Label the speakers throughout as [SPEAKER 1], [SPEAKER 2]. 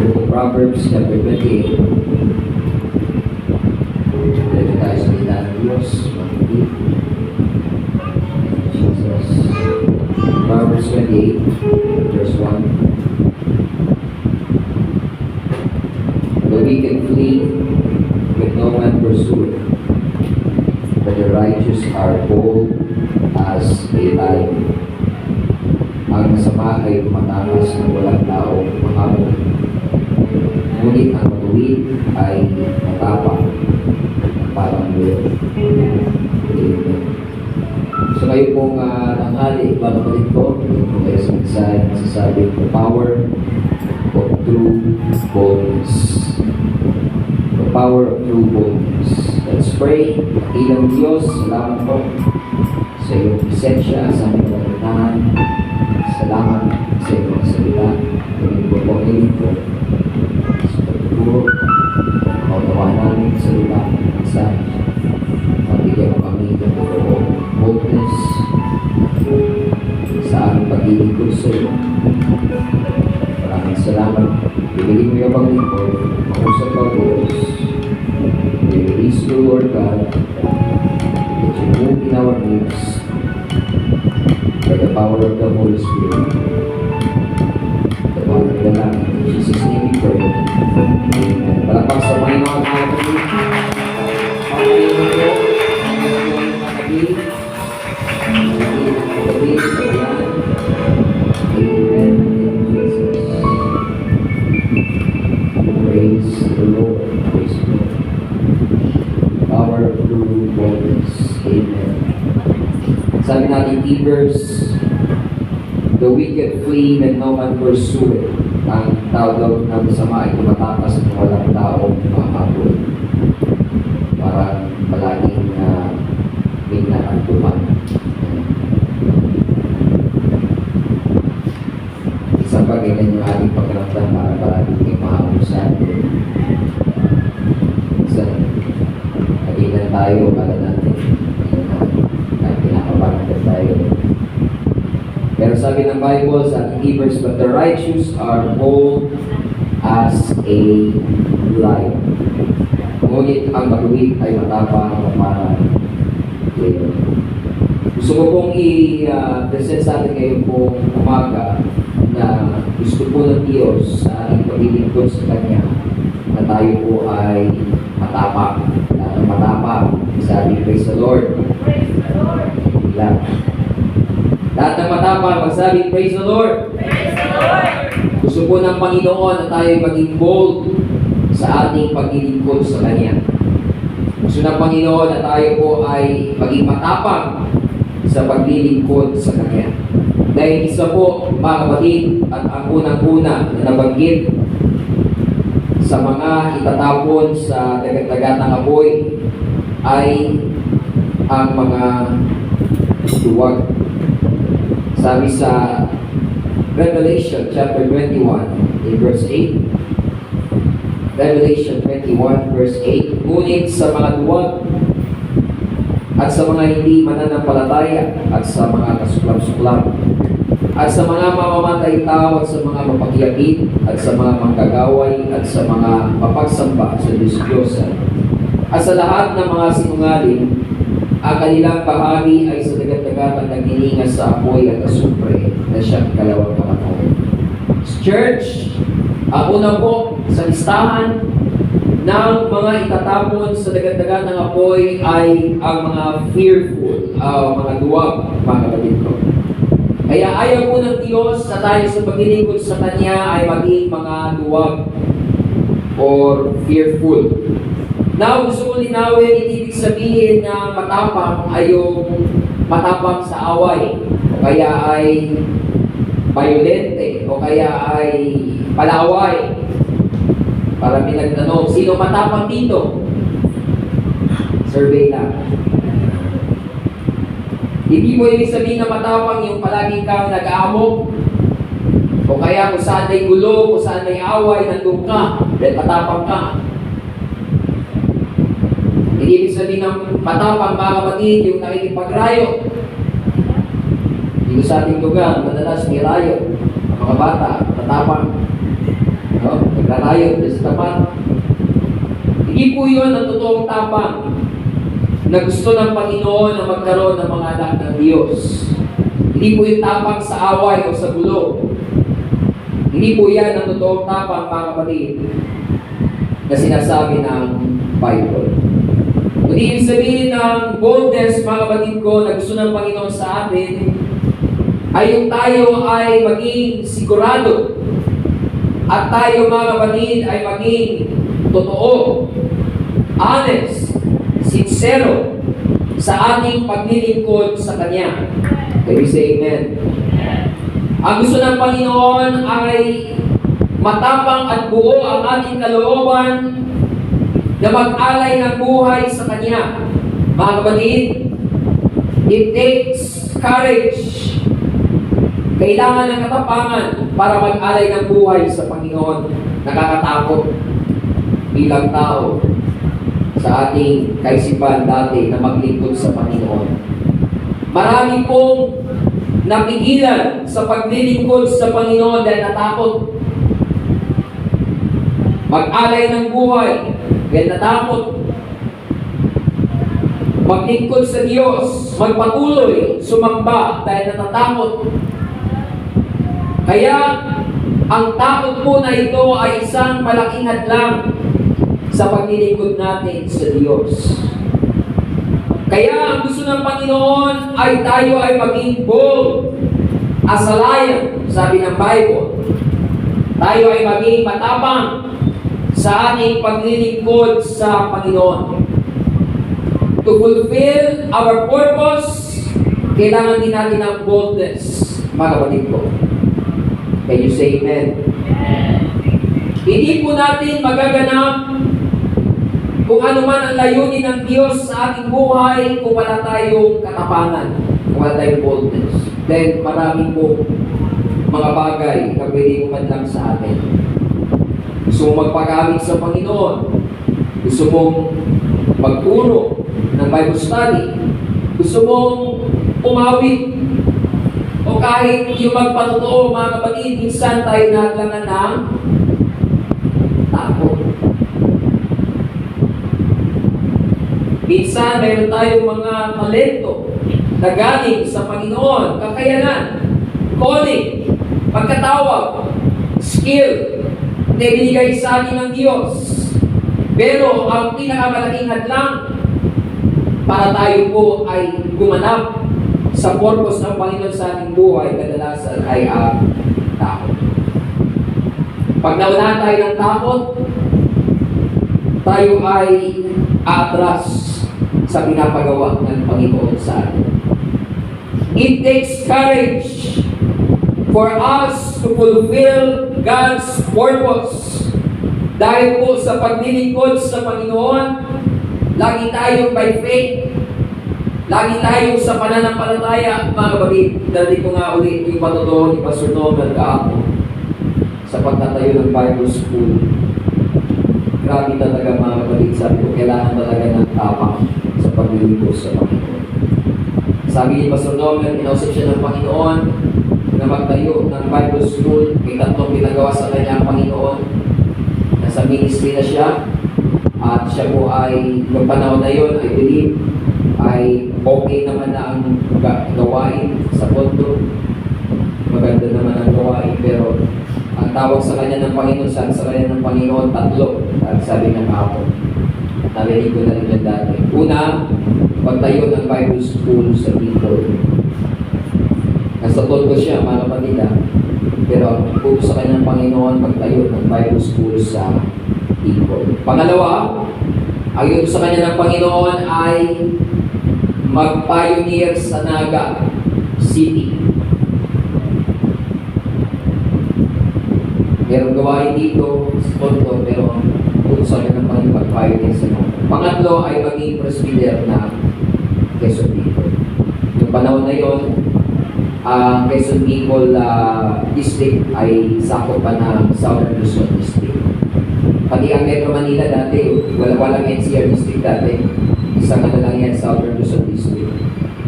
[SPEAKER 1] Proverbs chapter 28. Dito tayo sa salita ng Diyos. Makinig. Jesus. Proverbs 28, verse 1. The wicked flee, but no man pursueth. But the righteous are bold as a lion. Ang masama ay matakas ng walang tao mahamon. Ngunit ang matuwid ay matapang parang leon. Amen. So kayo pong tanghali, babalik ko, ito po kayo sa mensahe na sasabi, the power of true boldness. The power of true boldness. Let's pray. Ilang Diyos, salamat po sa iyong presensya, sa aming pagkakataan. Salamat sa iyong salita. Tuwing po po ko sa pagtuturo, maunawa namin sa salita ng mensahe. Pagigyan mo kami ng boldness sa aming paglilingkod sa iyo. Maraming salamat. Bibigyan mo yung paglingkod, mausap ka Diyos. We release you, Lord God, that you move in our midst by the power of the Holy Spirit. The power of the Lamb. In Jesus' name we pray. Amen. Palakpak sa Panginoon mga kapatid. Panginoon po, Panginoon mga kapatid. Amen. Jesus. Praise the Lord. Praise the Lord. Power of true boldness. Amen. Sabi natin, Hebrews, the wicked flee and no man pursue it. Ang tawag daw ng masama ay tumatakas ng walang tao makahabol. Parang palaging bigla ang tuman. Isang pagkailan yung ating pagkaramdam para palaging may mahabol sa atin. Isang pagkailan tayo para natin kahit pinakabarangay tayo. Pero sabi ng Bible sa Hebrews, but the righteous are bold as a lion. Ngunit ang matuwid ay matapang para leon. Gusto ko pong i-present sa atin ngayon pong umaga na gusto po ng Diyos sa ating paglilingkod sa Kanya na tayo po ay matapang. Matapang. Sabi, praise the Lord.
[SPEAKER 2] Praise the Lord.
[SPEAKER 1] Ilan. Lahat ng matapang, magsabi, praise the Lord.
[SPEAKER 2] Praise the Lord.
[SPEAKER 1] Gusto po ng Panginoon na tayo maging bold sa ating paglilingkod sa Kanya. Gusto ng Panginoon na tayo po ay maging matapang sa paglilingkod sa Kanya. Dahil isa po, mga kapatid, at ang unang-una na nabanggit sa mga itatapon sa dagat-dagat ng apoy ay ang mga duwag. Sabi sa Revelation chapter 21 in verse 8. Revelation 21 verse 8. Ngunit sa mga duwag at sa mga hindi mananampalataya at sa mga kasuklam-suklam at sa mga mamamatay tao at sa mga mapagyapit at sa mga manggagaway at sa mga mapagsamba sa Diyos-Diyosan at sa lahat ng mga sinungaling, ang kanilang bahagi ay sa dagat-dagat at nagniningas sa apoy at asupre na siyang kalawang kamatayan. Church, ang una po sa listahan ng mga itatapon sa dagat-dagat ng apoy ay ang mga fearful, mga duwag, mga kapatid ko. Kaya ayaw po ng Diyos na tayo sa paglilingkod sa Kanya ay maging mga duwag or fearful. Now, gusto ko linawin, hindi ibig sabihin na matapang ay yung matapang sa away, o kaya ay violente, o kaya ay palaway. Para may nagtanong, sino matapang dito? Survey lang. Hindi mo ibig sabihin na matapang yung palaging kang nag-aamok, o kaya kung saan may gulo, kung saan may away, nandun ka, dahil matapang ka. Hindi ibig sabihin ng matapang, mga kapatid, yung nakikipagrayo. Dito sa ating lugar, madalas may rayo. Ang mga bata, matapang. No? tayo sa tapat. Hindi po yun ang totoong tapang na gusto ng Panginoon na magkaroon ng mga anak ng Diyos. Hindi po yung tapang sa away o sa gulo. Hindi po yan ang totoong tapang, mga kapatid, na sinasabi ng Bible. Kundi ibig sabihin ng boldness, mga kapatid ko, na gusto ng Panginoon sa atin, ay yung tayo ay maging sigurado at tayo, mga kapatid, ay maging totoo, honest, sincero sa ating paglilingkod sa Kanya. Can we say amen? Ang gusto ng Panginoon ay matapang at buo ang ating kalooban na mag-alay ng buhay sa Kanya. Mga kapatid, it takes courage. Kailangan ng katapangan para mag-alay ng buhay sa Panginoon. Nakakatakot bilang tao sa ating kaisipan dati na maglingkod sa Panginoon. Marami pong napigilan sa paglilingkod sa Panginoon dahil natakot. Mag-alay ng buhay dahil natakot. Maglingkod sa Diyos, magpatuloy, sumamba dahil natatakot. Kaya, ang takot po na ito ay isang malaking hadlang sa paglilingkod natin sa Diyos. Kaya, ang gusto ng Panginoon ay tayo ay maging bold as a lion, sabi ng Bible. Tayo ay maging matapang sa ating paglilingkod sa Panginoon. To fulfill our purpose, kailangan din natin ng boldness, mga kapatid ko. Can you say amen? Hindi po natin magaganap kung ano man ang layunin ng Diyos sa ating buhay kung wala tayong katapangan, kung wala tayong boldness. Then marami po mga bagay na pwede umadlang sa atin. Gusto mong magpagamit sa Panginoon, gusto mong magturo ng Bible study, gusto mong umawit, o kahit yung magpatotoo, mga kapatid, minsan tayo nahadlangan ng takot. Minsan, mayroon tayong mga talento na galing sa Panginoon, kakayanan, calling, pagkatawag, skill, na binigay sa atin ng Diyos. Pero ang pinakamalaking hadlang para tayo po ay gumanap sa purpose ng Panginoon sa ating buhay, kadalasan ay ang takot. Pag naunahan tayo ng takot, tayo ay aatras sa pinapagawa ng Panginoon sa atin. It takes courage for us to fulfill God's purpose. Dahil po sa paglilingkod sa Panginoon, lagi tayong by faith, lagi tayo sa pananampalataya, mga kapatid. Dali ko nga ulit yung patotoo ni Pastor Noel kahapon sa pagtatayo ng Bible School. Grabe talaga, mga kapatid. Sabi ko, kailangan talaga ng tapang sa paglilingkod sa Panginoon. Sabi ni Pastor Noel, inausap siya ng Panginoon na magtayo ng Bible School. May tatlong pinagawa sa kanya ang Panginoon. Nasa ministry na siya. At siya po ay, noong panahon na yun, I believe, ay okay naman na ang gawain sa pondo. Maganda naman ang gawain, pero ang tawag sa kanya ng Panginoon, sa kanya ng Panginoon, tatlo. At sabi ng hapon, narinig ko na rin yan dati. Una, pagtayo ng Bible School sa Bicol. Nasa tondo siya, mga kapatid. Pero ang po sa kanya ng Panginoon, pagtayo ng Bible School sa Bicol. Pangalawa, ang yun sa kanya ng Panginoon ay mag-pioneer sa Naga City. Merong gawain dito sa Tondo, pero utusan niya ng Panginoon mag-pioneer sa Naga. Pangatlo ay maging presbyter na Quezon Bicol. Yung panahon na yun, ang Quezon Bicol district ay sakop pa ng Southern Luzon district. Pati ang Metro Manila dati, walang NCR district dati. Isang na lang yan, Southern Luzon district.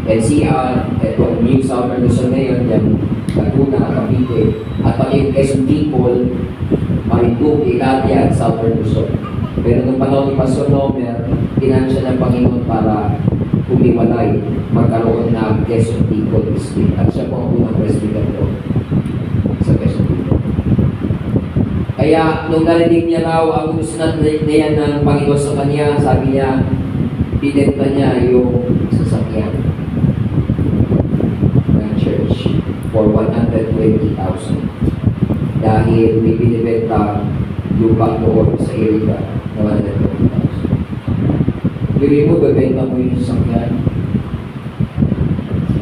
[SPEAKER 1] NCR, itong New Southern Luzon ngayon, yan, Laguna, Cavite, at pati yung Quezon Bicol, Marinduque, Ikatia, at Southern Luzon. Pero nung panahon ni Pastor Nomer, tinansya ng Panginoon para humiwalay, magkaroon ng Quezon People District. At siya po ang unang president doon sa Quezon People. Kaya nung narinig niya raw ang gusto na yan ng Panginoon sa kanya, sabi niya, binenta niya yung sasakyan ng church for 120,000 dahil may binibenta lupa doon sa area na 120,000. Bili mo, bebenta mo yung sasakyan.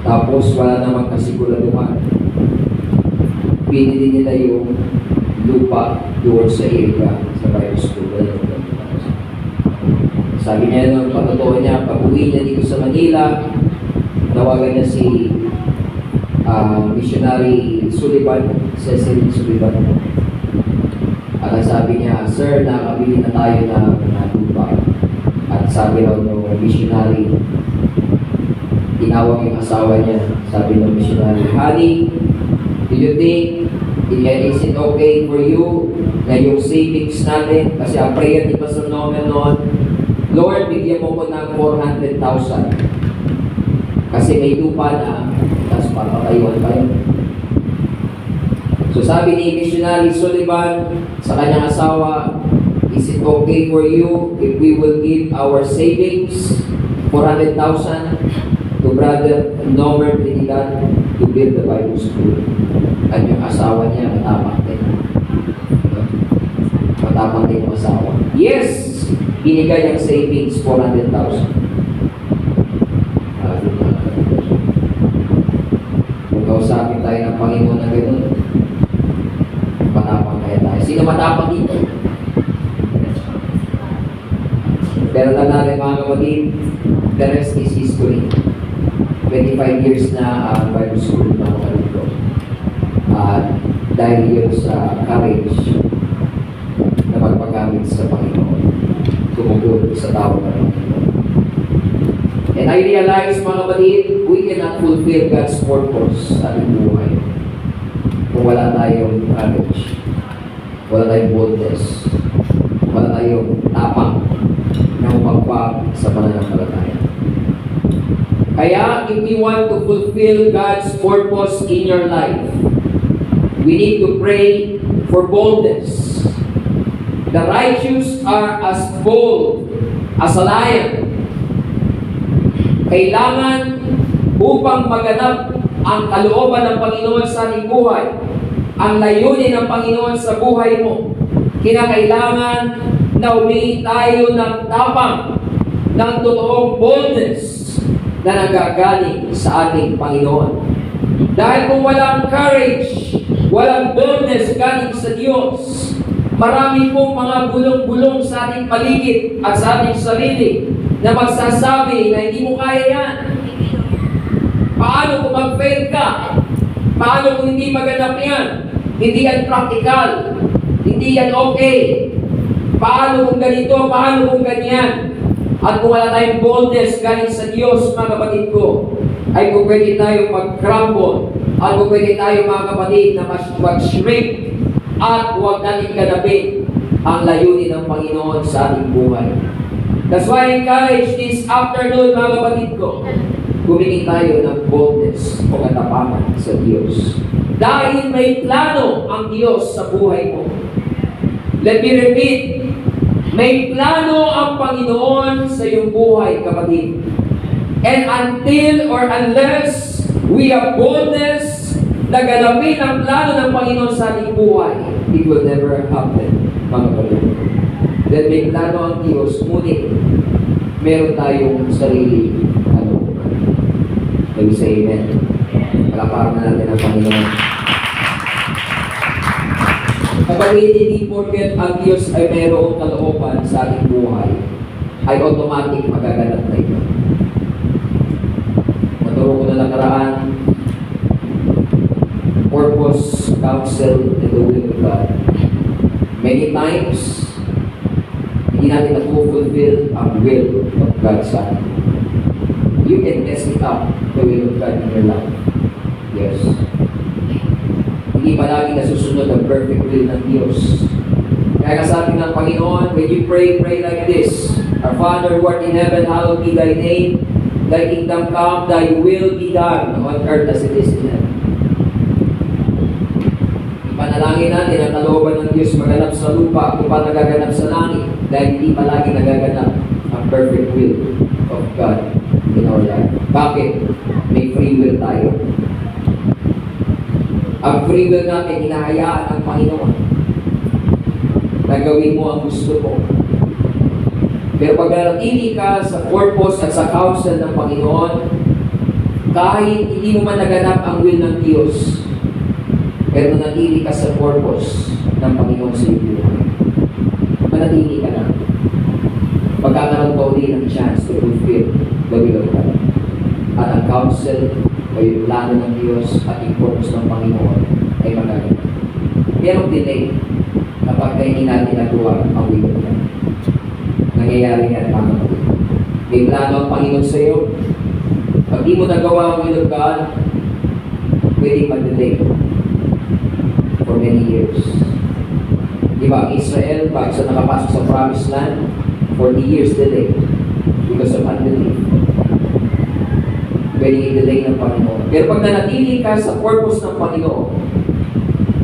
[SPEAKER 1] Tapos wala namang kasiguraduhan. Pinili nila yung lupa doon sa area sa Bible School. Sabi niya nung patotoo niya, pag-uwi niya dito sa Manila, nawagan niya si missionary Sullivan, Cecil Sullivan. At sabi niya, "Sir, nakabili na tayo ng lupa." At sabi raw ng missionary, tinawag yung asawa niya, sabi ng missionary, "Honey, do you think is it okay for you na yung savings natin?" Kasi ang prayer ni Pastor Nomer noon, "Lord, bigyan mo ko ng 400,000. Kasi may lupa na, tapos papatayuan pa yun." So sabi ni missionary Sullivan sa kanyang asawa, "Is it okay for you if we will give our savings, 400,000, to Brother Nomer Trinidad to build the Bible School?" At yung asawa niya, matapang din. Matapang din yung asawa. Yes! Binigay ang savings, 400,000. Kung kausapin tayo ng Panginoon na gano'n, matapang kaya tayo. Sino matapang dito? Pero natin mga kapatid, the rest is history. 25 years na Bible School na ako dito. At dahil yun sa courage na magpagamit sa Panginoon, tumugon sa tao ng Panginoon. And I realize mga kapatid, we cannot fulfill God's purpose sa ating buhay kung wala tayong courage, wala tayong boldness, wala tayong tapang na umagpag sa pananampalataya. Kaya, if we want to fulfill God's purpose in your life, we need to pray for boldness. The righteous are as bold as a lion. Kailangan upang maganap ang kalooban ng Panginoon sa ating buhay, ang layunin ng Panginoon sa buhay mo, kinakailangan na humingi tayo ng tapang, ng totoong boldness na nagagaling sa ating Panginoon. Dahil kung walang courage, walang boldness galing sa Diyos, marami pong mga bulong-bulong sa ating paligid at sa ating sarili na magsasabi na hindi mo kaya yan. Paano kung mag-fail ka? Paano kung hindi maganap yan? Hindi yan practical. Hindi yan okay. Paano kung ganito? Paano kung ganyan? At kung wala tayong boldness galing sa Diyos, mga kapatid ko, ay kung pwede tayo mag-crumble, at kung pwede tayo, mga kapatid, na mag-shrink, at huwag natin ganapin ang layunin ng Panginoon sa ating buhay. That's why I encourage this afternoon, mga kapatid ko, humingi tayo ng boldness o katapangan sa Diyos. Dahil may plano ang Diyos sa buhay mo. Let me repeat, may plano ang Panginoon sa iyong buhay, kapatid. And until or unless we have boldness na ganapin ang plano ng Panginoon sa ating buhay, it will never happen, mga kapatid. Dahil may plano ang Diyos, ngunit meron tayong sarili. Let me say amen. Palaparan na natin ang Panginoon. Kapag hindi porket ang Diyos ay mayroong kalooban sa ating buhay, ay automatic magaganap na ito. Maturo ko na nakaraan, purpose, counsel, and the will of God. Many times, hindi natin na-fulfill ang will of God sa atin. You can mess it up, the will of God in your life. Yes. Hindi palagi nasusunod ang perfect will ng Diyos. Kaya sabi ng Panginoon, when you pray, pray like this. Our Father who art in heaven, hallowed be thy name. Thy kingdom come, thy will be done on earth as it is in heaven. Ipanalangin natin ang kalooban ng Diyos maganap sa lupa kung paano nagaganap sa langit dahil hindi palagi nagaganap ang perfect will of God in our life. Bakit? May free will tayo. Ang free will natin, hinahayaan ng Panginoon na gawin mo ang gusto mo. Pero pag nanatili ka sa purpose at sa counsel ng Panginoon, kahit hindi mo man naganap ang will ng Diyos, pero nanatili ka sa purpose ng Panginoon sa iyo. Manatili ka na. Pagkakaroon ka uli ng chance to fulfill the will of God. At ang counsel o yung plano ng Diyos at yung purpose ng Panginoon ay magaganap. Merong delay kapag hindi natin nagawa ang will of God. Nangyayari yan, mga kapatid. May plano ang Panginoon sa iyo. Pag di mo nagawa ang will of God, pwedeng mag-delay for many years. Di ba, Israel, bago sa nakapasok sa promised land, 40 years delay because of unbelief. Pwedeng i-delay ng Panginoon. Pero pag nanatili ka sa purpose ng Panginoon,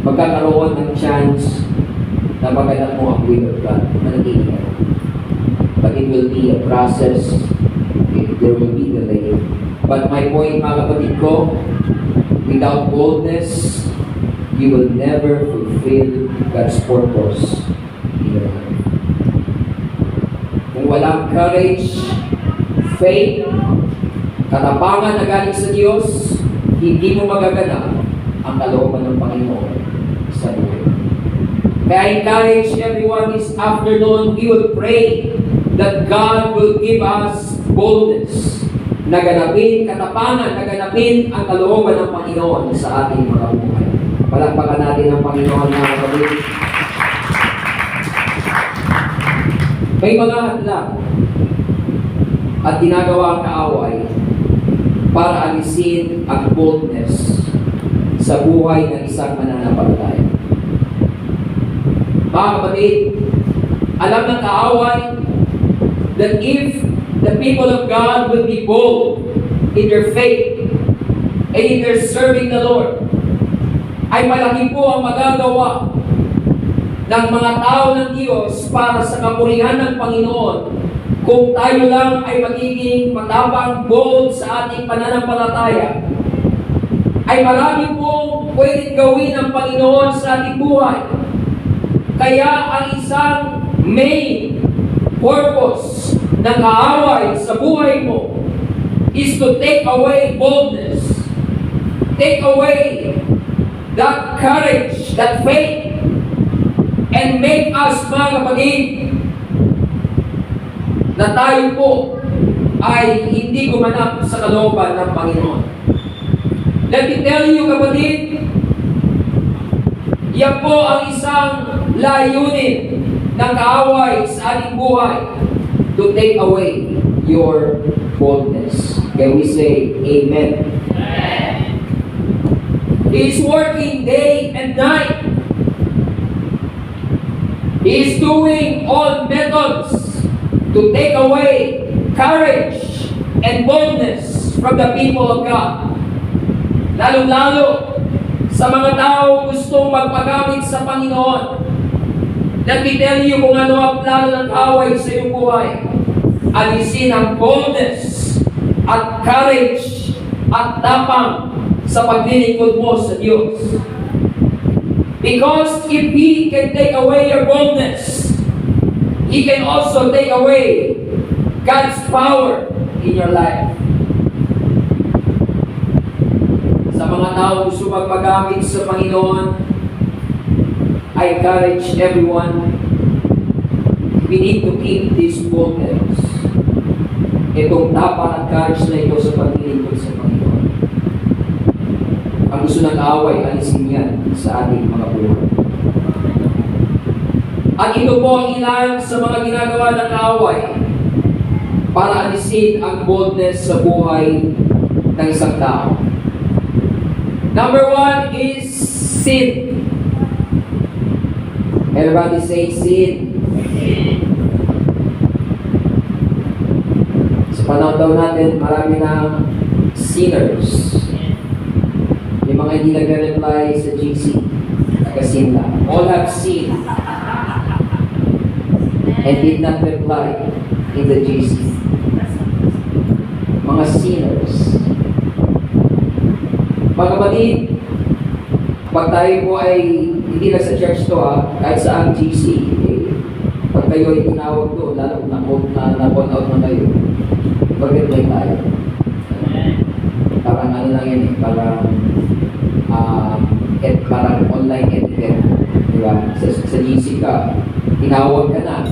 [SPEAKER 1] magkakaroon ng chance na maganap mo ang will of God. Manatili ka. But it will be a process. There will be delay. But my point, mga kapatid ko, without boldness, you will never fulfill God's purpose in your life. Kung walang courage, faith, katapangan na galing sa Diyos, hindi mo magaganap ang kalooban ng Panginoon sa buhay. Kaya I encourage everyone this afternoon, we will pray that God will give us boldness. Naganapin, katapangan, naganapin ang kalooban ng Panginoon sa ating mga buhay. Palakpakan natin ang Panginoon, mga kapatid. May mga hadlang at ginagawa ang kaaway para alisin ang boldness sa buhay ng isang mananampalataya. Mga kapatid, alam ng kaaway that if the people of God will be bold in their faith and in their serving the Lord, ay malaki po ang magagawa ng mga tao ng Diyos para sa kapurihan ng Panginoon kung tayo lang ay magiging matapang, bold sa ating pananampalataya. Ay marami pong pwedeng gawin ng Panginoon sa ating buhay. Kaya ang isang main purpose ng kaaway sa buhay mo is to take away boldness, take away that courage, that faith, and make us, mga kapatid, na tayo po ay hindi gumanap sa kalooban ng Panginoon. Let me tell you, kapatid, yan po ang isang layunin ng kaaway sa ating buhay, to take away your boldness. Can we say amen? Amen. He is working day and night. He is doing all methods to take away courage and boldness from the people of God. Lalo-lalo sa mga tao gustong magpagamit sa Panginoon. Let me tell you kung ano ang plano ng kaaway sa iyong buhay. Alisin ang boldness at courage at tapang sa paglilingkod mo sa Diyos. Because if He can take away your boldness, He can also take away God's power in your life. Sa mga tao gusto magpagamit sa Panginoon, I encourage everyone, we need to keep this boldness. Itong tapang at courage na ito sa paglilingkod sa Panginoon. Ang gusto ng kaaway, alisin yan sa ating mga buhay. At ito po ang ilan sa mga ginagawa ng kaaway para alisin ang boldness sa buhay ng isang tao. Number one is sin. Everybody say sin. Sa panahon daw natin, marami ng sinners. Yung mga hindi nagre-reply sa GC, nag-sin lang. All have sinned and did not reply in the GC. Mga sinners. Mga kapatid, pag tayo po ay hindi na sa church to kahit sa ang GC, pag kayo ay tinawag doon, lalo na-call out na kayo, mag-reply tayo. Parang ano lang yun parang online etiquette. Diba? Sa GC ka, tinawag ka na,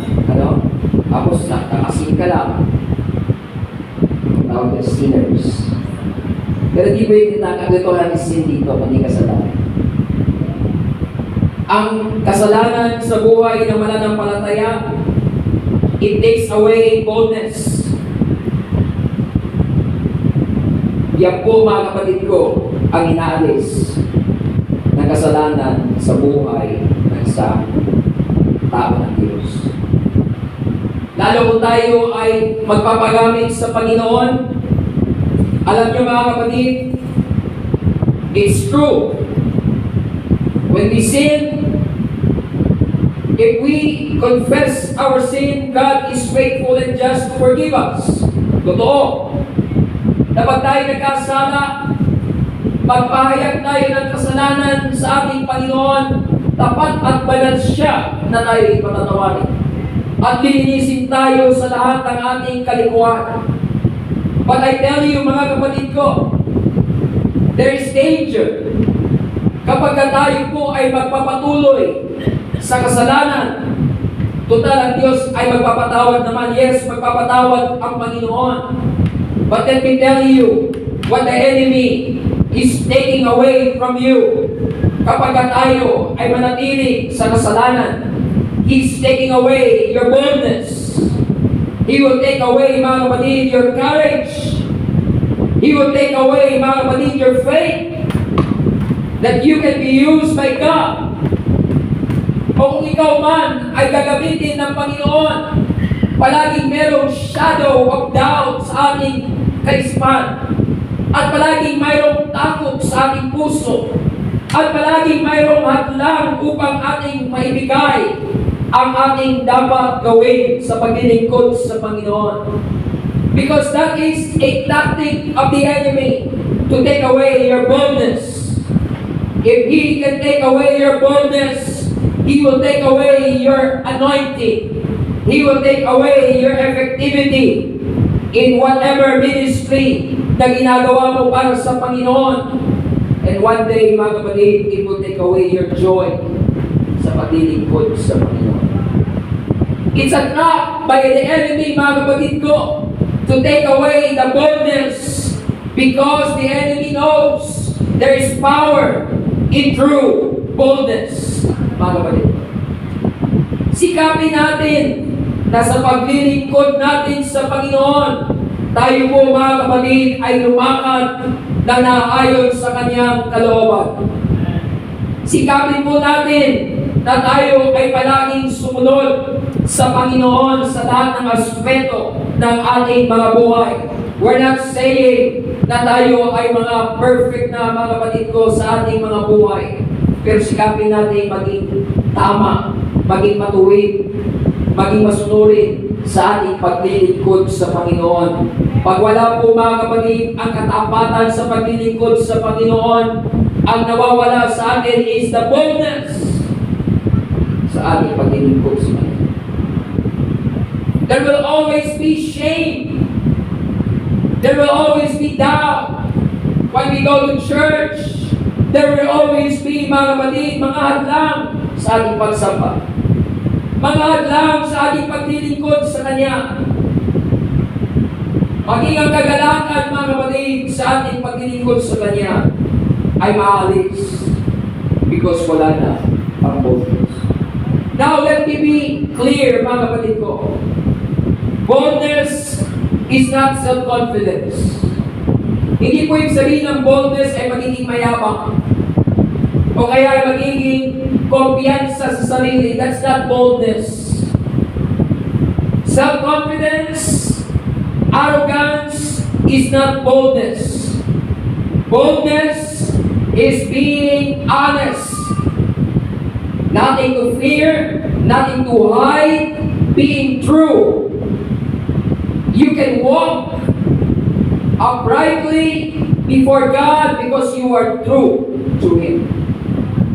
[SPEAKER 1] tapos nakakasin ka lang. Tawag na sinners. Pero di ba yung tinakagito lang is sin dito, kundi kasalanan. Ang kasalanan sa buhay ng mananampalataya, it takes away boldness. Yan po mga kapatid ko, ang inaalis ng kasalanan sa buhay ng isang tao ng Diyos. Lalo kung tayo ay magpapagamit sa Panginoon, alam niyo mga kapatid, it's true. When we sin, if we confess our sin, God is faithful and just to forgive us. Totoo. Kapag tayo nagkasala, pagpahayag tayo ng kasalanan sa ating Panginoon, tapat at banal siya na tayo ipatatawarin. At lilinisin tayo sa lahat ng ating kalikuan. But I tell you mga kapatid ko, there is danger kapag tayo po ay magpapatuloy sa kasalanan. Total, ang Diyos ay magpapatawad naman. Yes, magpapatawad ang Panginoon. But let me tell you, what the enemy is taking away from you, kapag tayo ay manatili sa kasalanan, He's taking away your boldness. He will take away, mga kapatid, your courage. He will take away, mga kapatid, your faith that you can be used by God. O kung ikaw man ay gagamitin ng Panginoon, palaging merong shadow of doubt sa ating kaisipan. At palaging mayroong takot sa ating puso. At palaging mayroong hadlang upang ating maibigay ang ating dapat gawin sa paglilingkod sa Panginoon. Because that is a tactic of the enemy to take away your boldness. If he can take away your boldness, he will take away your anointing. He will take away your effectivity in whatever ministry na ginagawa mo para sa Panginoon. And one day, mga kapatid, it will take away your joy sa paglilingkod sa Panginoon. It's a trap by the enemy, mga kapatid ko, to take away the boldness because the enemy knows there is power in true boldness. Mga kapatid, sikapin natin na sa paglilingkod natin sa Panginoon, tayo po mga kapatid ay lumakad na naayon sa Kanyang kalooban. Sikapin po natin na tayo ay palaging sumunod sa Panginoon sa lahat ng aspeto ng ating mga buhay. We're not saying na tayo ay mga perfect na mga kapatid ko sa ating mga buhay. Pero sikapin natin maging tama, maging matuwid, maging masunurin sa ating paglilingkod sa Panginoon. Pag wala po mga kapatid ang katapatan sa paglilingkod sa Panginoon, ang nawawala sa atin is the boldness sa ating paglilingkod sa Panginoon. There will always be shame. There will always be doubt. When we go to church, there will always be, mga kapatid, mga hadlang sa ating pagsamba. Mga hadlang sa ating paglilingkod sa Kanya. Maging ang kagalakan, mga kapatid, sa ating paglilingkod sa Kanya ay maalis because wala na ang boldness. Now, let me be clear, mga kapatid ko. Boldness is not self-confidence. Hindi po yung sabihin ng boldness ay magiging mayabang. o kaya magiging kumpiyansa sa sarili. That's not boldness. Self-confidence, arrogance is not boldness. Boldness is being honest. Nothing to fear, nothing to hide, being true. You can walk uprightly before God because you are true to Him.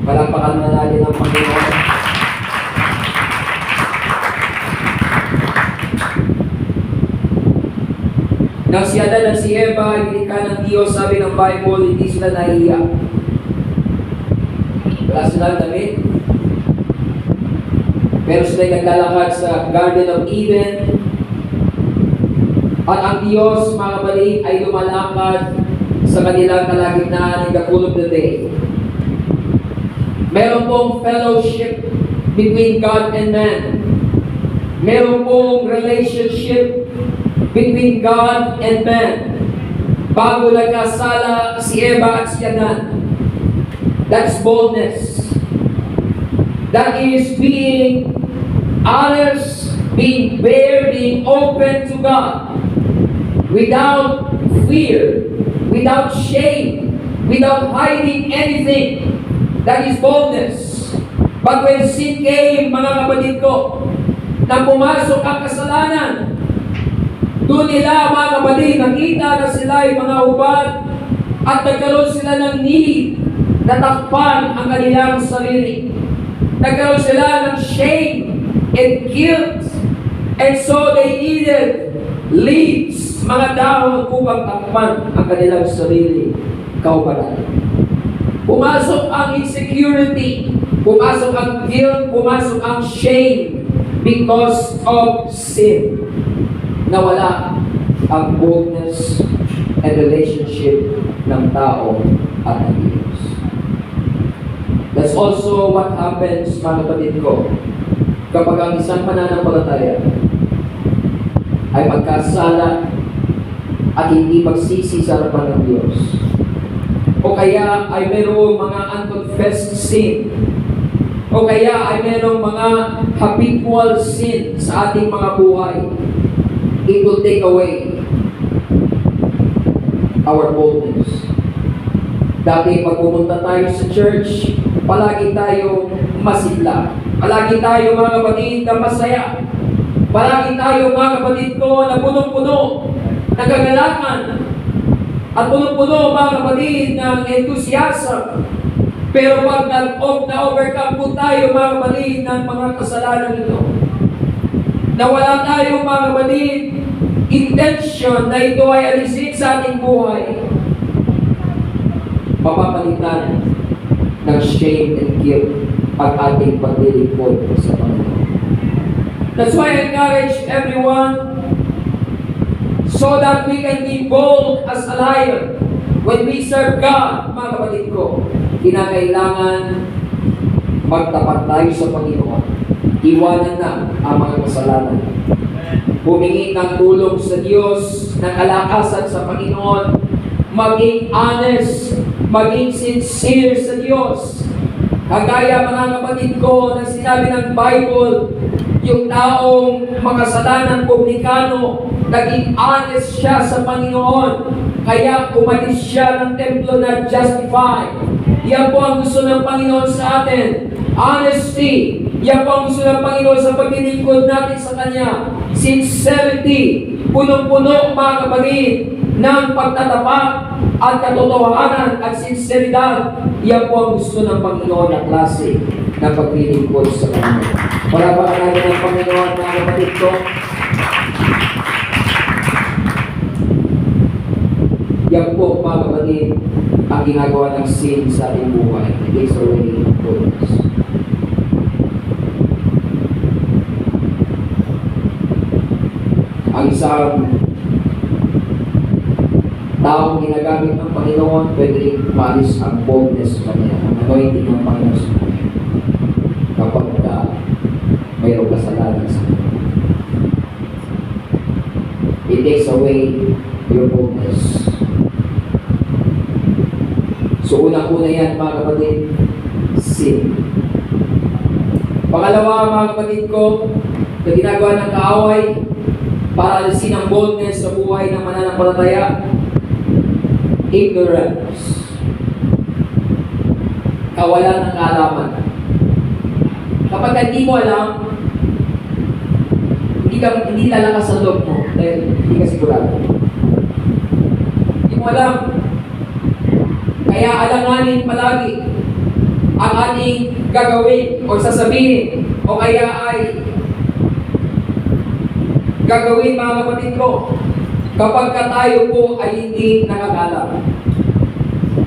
[SPEAKER 1] Palakpakan na natin ang Panginoon. Nang si Adan at si Eva ay binikha ng Diyos, sabi ng Bible, hindi sila nahiya. Wala silang damit. Pero sila'y naglalakad sa Garden of Eden. At ang Diyos, mga kapatid, ay lumalakad sa kanilang kalagitnaan in the cool of the day. Meron pong fellowship between God and man. Meron pong relationship between God and man. Bago nagkasala si Eva at si Adan. That's boldness. That is being honest, being bare, being open to God. Without fear, without shame, without hiding anything. That is boldness. But when sin came, mga kapatid ko, nang pumasok ang kasalanan, doon nila, mga kapatid, nakita na sila ay mga hubad at nagkaroon sila ng need na takpan ang kanilang sarili. Nagkaroon sila ng shame and guilt. And so they needed leaves, mga dahon upang takpan ang kanilang sarili kaubalan. Pumasok ang insecurity, pumasok ang guilt, pumasok ang shame because of sin. Nawala ang boldness and relationship ng tao at ng Diyos. That's also what happens, mga kapatid ko, kapag ang isang mananampalataya ay magkasala at hindi magsisi sa harapan ng Diyos. O kaya ay mayroong mga unconfessed sin. O kaya ay mayroong mga habitual sin sa ating mga buhay. It will take away our boldness. Dati pag pumunta tayo sa church, palagi tayo masigla. Palagi tayo, mga kapatid, na masaya. Palagi tayo, mga kapatid ko, na punong-puno, nagagalakan, at punong-puno, mga kapatid, ng enthusiasm. Pero pag na-overcome po tayo, mga kapatid, ng mga kasalanan ito, nawala tayo, mga kapatid, intention na ito ay alisin sa ating buhay, mapapalitan ng shame and guilt ang ating paglilingkod sa Panginoon. That's why I encourage everyone so that we can be bold as a lion when we serve God, mga kapatid ko. Kinakailangan magtapat tayo sa Panginoon. Iwanan na ang mga kasalanan. Humingi ng tulong sa Diyos, ng kalakasan sa Panginoon, maging honest, maging sincere sa Diyos. Kagaya, mga kapatid ko, na sinabi ng Bible, yung taong makasalanan publikano, naging honest siya sa Panginoon, kaya umalis siya ng templo na justified. Yan po ang gusto ng Panginoon sa atin. Honesty. Yan po ang gusto ng Panginoon sa paglilingkod natin sa Kanya. Sincerity. Punong-puno, mga kapatid, ng pagtatapat at katotohanan at sinseridad. Yan po ang gusto ng Panginoon na klase ng paglilingkod sa Kanya. Palapakan natin ang Panginoon, mga kapatid ko. Yan po, mga kapatid, ang ginagawa ng sin sa ating buhay. It is already boldness. Ang isang taong ginagamit ng Panginoon, pwede rin malis ang boldness sa kanya. Ang anointing ng Panginoon sa kanya. Kapag mayroong kasalanan sa kanya. It takes away your boldness. So unang-una yan, mga kapatid, sin. Pangalawa, mga kapatid ko, na ginagawa ng kaaway para alisin ang boldness sa buhay ng mananampalataya, ignorance. Kawalan ng kaalaman. Kapag hindi mo alam, hindi lalakas ang loob mo dahil hindi ka sigurado. Hindi mo alam. Kaya alanganin palagi ang ating gagawin o sasabihin o kaya ay gagawin, mga kapatid ko, kapag tayo po ay hindi nakakalam.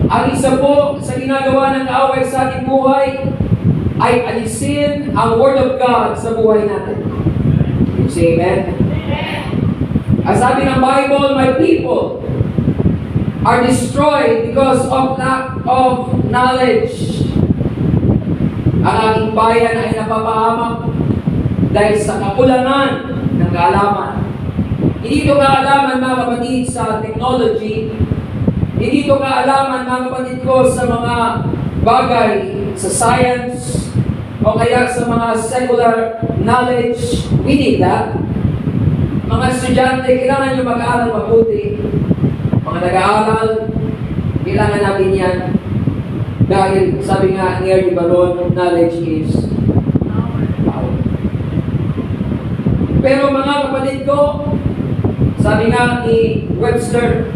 [SPEAKER 1] Ang isa po sa ginagawa ng kaaway sa ating buhay ay alisin ang Word of God sa buhay natin. You say amen? Ang sabi ng Bible, my people are destroyed because of lack of knowledge. Ang aking bayan ay napapahamak dahil sa kakulangan ng kaalaman. Hindi ito kaalaman, mga kapatid, sa technology. Hindi ito kaalaman, mga kapatid ko, sa mga bagay sa science o kaya sa mga secular knowledge. We need that. Mga estudyante, kailangan nyo mag-aaral mabuti. Mga nag-aaral, kailangan natin yan. Dahil sabi nga ni Ernie Baron, knowledge is power. Pero mga kapatid ko, sabi nga ni Webster,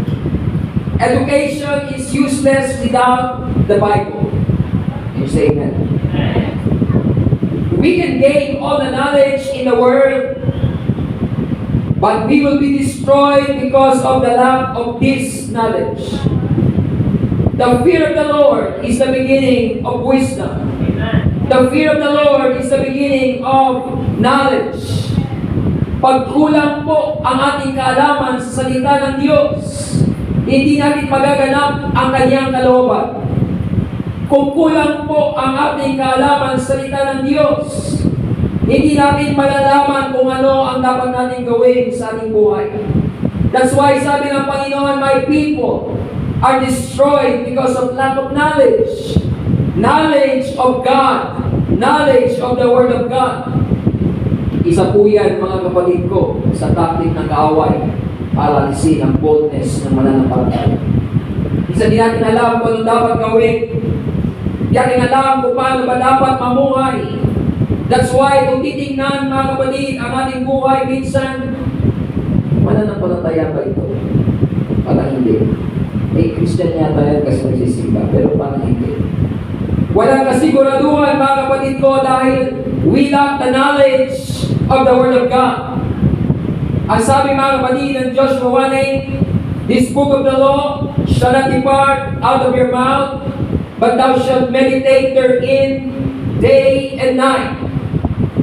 [SPEAKER 1] education is useless without the Bible. You say amen. We can gain all the knowledge in the world, but we will be destroyed because of the lack of this knowledge. The fear of the Lord is the beginning of wisdom. The fear of the Lord is the beginning of knowledge. Pag kulang po ang ating kaalaman sa salita ng Diyos, hindi natin magaganap ang kanyang kalooban. Kung kulang po ang ating kaalaman sa salita ng Diyos, hindi natin malalaman kung ano ang dapat natin gawin sa ating buhay. That's why sabi ng Panginoon, my people are destroyed because of lack of knowledge. Knowledge of God. Knowledge of the Word of God. Isa po yan, mga kapatid ko, sa taktik ng kaaway para alisin ang boldness ng mananampalataya. Isa din natin alam kung ano dapat gawin. Di natin alam kung paano ba dapat mamuhay. That's why kung titingnan, mga kapatid, ang ating buhay minsan, mananampalataya ba ito? Parang hindi. Eh, Christian yata yan kasi nagsisimba, pero parang hindi. Walang kasiguraduhan, mga kapatid ko, dahil we lack the knowledge of the Word of God. Ang sabi, mga kapatid, ng Joshua 1:8, this book of the law shall not depart out of your mouth, but thou shalt meditate therein day and night,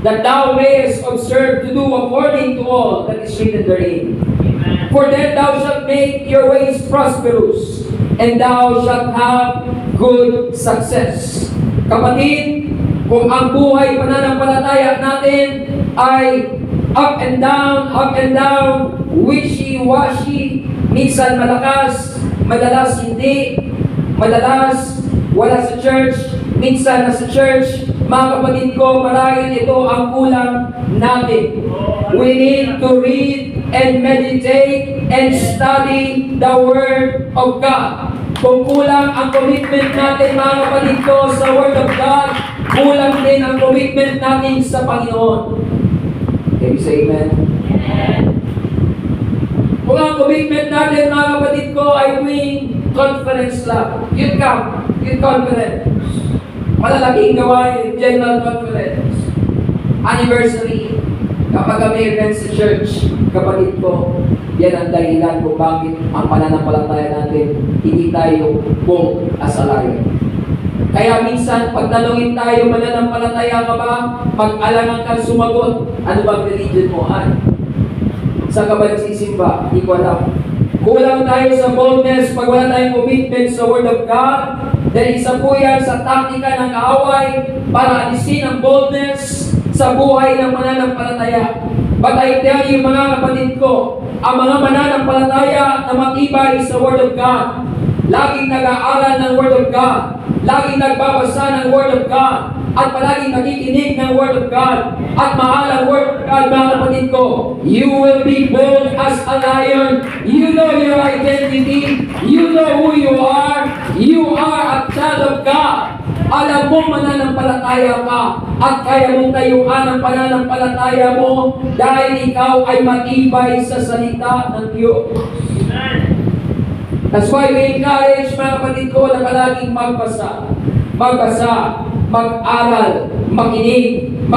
[SPEAKER 1] that thou mayest observe to do according to all that is written therein. Amen. For then thou shalt make your ways prosperous, and thou shalt have good success. Kapatid, kung ang buhay pananampalataya natin ay up and down, wishy-washy, minsan malakas, madalas hindi, madalas wala sa church, minsan nasa church, mga kapatid ko, marahil ito ang kulang natin. We need to read and meditate and study the Word of God. Kung kulang ang commitment natin, mga kapatid ko, sa Word of God, kulang din ang commitment natin sa Panginoon. Can you say amen? Kung ang commitment natin, mga kapatid ko, ay tuwing conference lang, youth camp, youth conference, malalaking gawain, general conference, anniversary, kapag may event sa church, kapatid ko, yan ang dahilan kung bakit ang pananampalataya natin hindi tayo buong asalayan. Kaya minsan, pag tanungin tayo, mananampalataya ka ba? Mag-alangan kang sumagot. Ano bang religion mo? Saan ka ba nagsisimba? Hindi ko alam. Kulang tayo sa boldness pag wala tayong commitment sa Word of God. Dahil isa po yan sa taktika ng kaaway para alisin ang boldness sa buhay ng mananampalataya. But I tell you, mga kapatid ko, ang mga mananampalataya na matibay sa Word of God, laging nag-aaral ng Word of God, laging nagbabasa ng Word of God, at palaging nakikinig ng Word of God, at mahal ang Word of God, mga kapatid ko, you will be bold as a lion. You know your identity. You know who you are. You are a child of God. Alam mo mananampalataya ka at kaya mong tayuan ang pananampalataya mo dahil ikaw ay matibay sa salita ng Diyos. That's why we encourage mga kapatid ko na palaging magbasa, mag-aral, makinig.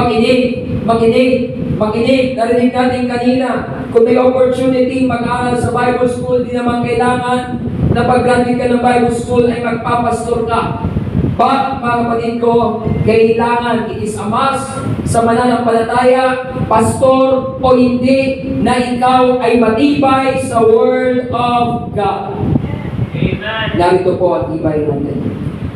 [SPEAKER 1] Narinig natin kanina, kung may opportunity mag-aral sa Bible School, di naman kailangan na pag-graduate ka ng Bible School ay magpapastor ka. But, mga kapatid ko, kailangan, it is a must sa mananampalataya, pastor o hindi, na ikaw ay matibay sa Word of God.
[SPEAKER 3] Amen.
[SPEAKER 1] Narito po ang tibay natin.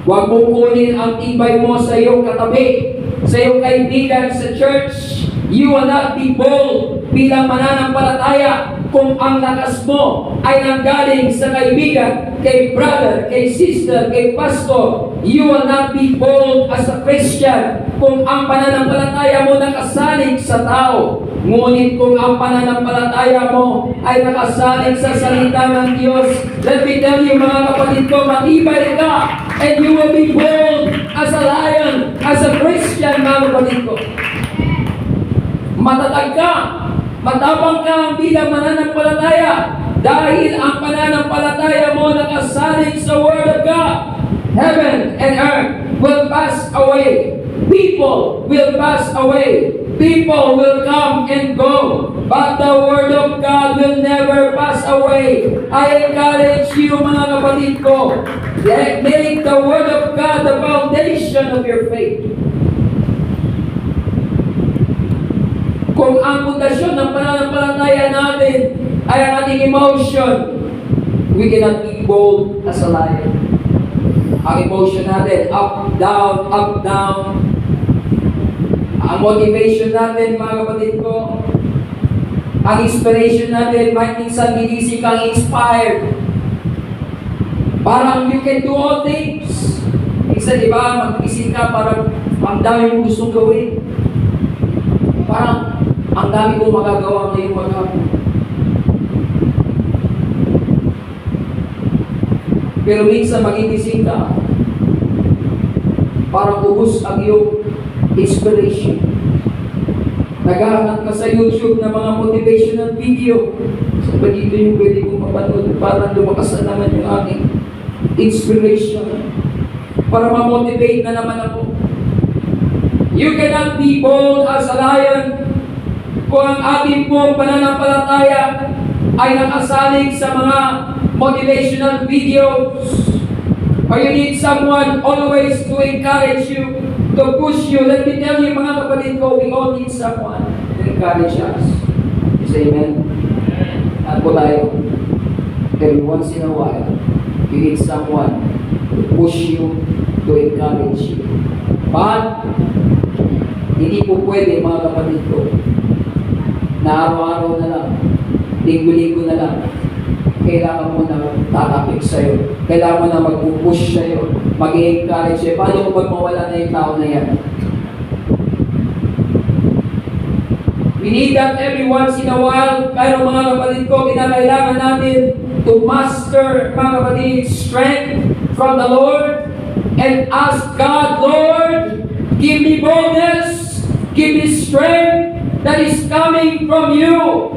[SPEAKER 1] Huwag mong kunin ang tibay mo sa iyong katabi, sa iyong kaibigan sa church. You will not be bold bilang mananampalataya kung ang lakas mo ay nanggaling sa kaibigan, kay brother, kay sister, kay pastor. You will not be bold as a Christian kung ang pananampalataya mo nakasalig sa tao. Ngunit kung ang pananampalataya mo ay nakasalig sa salita ng Diyos, let me tell you mga kapatid ko, matibay ka and you will be bold as a lion, as a Christian, mga kapatid ko. Matatag ka, matapang ka bilang mananampalataya dahil ang pananampalataya mo nakasalig sa Word of God. Heaven and earth will pass away. People will pass away. People will come and go. But the Word of God will never pass away. I encourage you mga kapatid ko, make the Word of God the foundation of your faith. Kung ang pundasyon ng pananampalataya natin ay ang ating emotion, we cannot be bold as a lion. Ang emotion natin, up, down, up, down. Ang motivation natin, mga kapatid ko, ang inspiration natin, minsan gigising kang inspired. Parang you can do all things. Minsan, di ba, mag-ising ka, parang ang dami mong gustong gawin. Parang ang dami kong magagawa ngayong maghapon. Pero minsan magigising ka, parang ubus ang iyong inspiration. Naghahanap ka sa YouTube ng mga motivational video. So ba dito yung pwede kong mapanood para lumakas na naman yung aking inspiration. Para ma-motivate na naman ako. You cannot be bold as a lion kung ang ating pong pananampalataya ay nakasalig sa mga motivational videos, or you need someone always to encourage you, to push you. Let me tell you mga kapatid ko, we all need someone to encourage us. Say amen? At po tayo. Every once in a while, you need someone to push you, to encourage you. But, hindi po pwede mga kapatid ko, na araw-araw na lang, linggo-linggo na lang, kailangan mo na tatapik sa'yo. Kailangan mo na mag-push sa'yo, mag-encourage sa'yo. Paano kung mawala na yung tao na yan? We need that every once in a while. Pero mga kapatid ko, kinakailangan natin to master, mga kapatid, strength from the Lord and ask God, Lord, give me boldness, give me strength that is coming from you.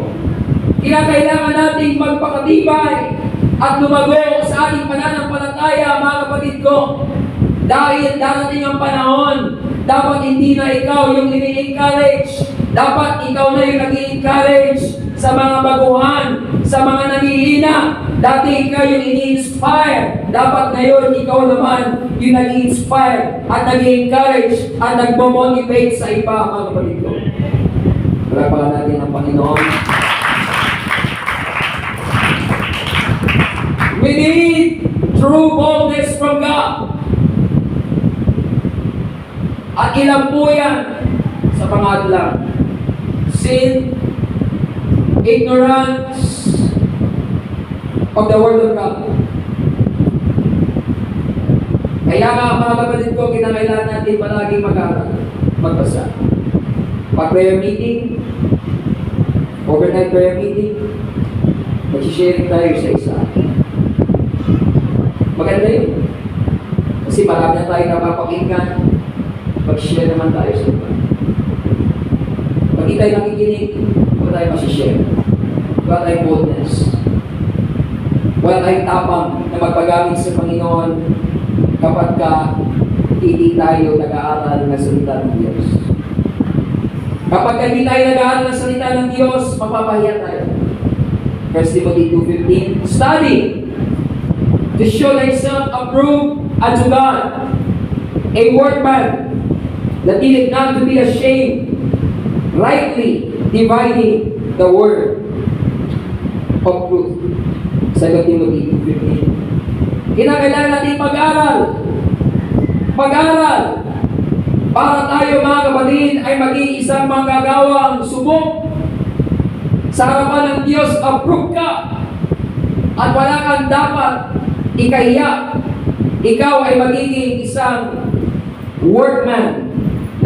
[SPEAKER 1] Kinakailangan nating magpakatibay at lumago sa ating pananampalataya, mga kapatid ko. Dahil darating ang panahon, dapat hindi na ikaw yung ini-encourage. Dapat ikaw na yung nag-i-encourage sa mga baguhan, sa mga nangihina. Dati ikaw yung ini-inspire. Dapat ngayon, ikaw naman yung nag-i-inspire at nag-i-encourage at nagmo-motivate sa iba, mga kapatid ko. Palapakan natin ang Panginoon. We need true boldness from God. At ilan po yan sa pangadlang? Sin, ignorance of the Word of God. Kaya nga mga kapatid ko, kinakailangan natin palagi mag-aral, magbasa. Pag prayer meeting, overnight prayer meeting, mag-sharing tayo sa isa. Maganda yun. Kasi marami na tayo napapakinggan, mag-share naman tayo sa iba. Pag di tayo nakikinig, wala tayo masishare. Wala tayong boldness. Wala tayong tapang na magpagamit sa Panginoon kapag hindi tayo nag-aaral ng salita ng Diyos. Kapag hindi tayo nag-aaral ng salita ng Diyos, mapapahiya tayo. 1 Timothy 2:15, study to show thyself approved unto God, a workman that needeth not to be ashamed, rightly dividing the word of truth. 2 Timothy 2:15. Kinakailangan natin mag-aral. Mag-aral para tayo mga kapatid ay maging isang manggagawang subok sa harapan ng Diyos. Approved ka at wala kang dapat ikahiya. Ikaw ay magiging isang workman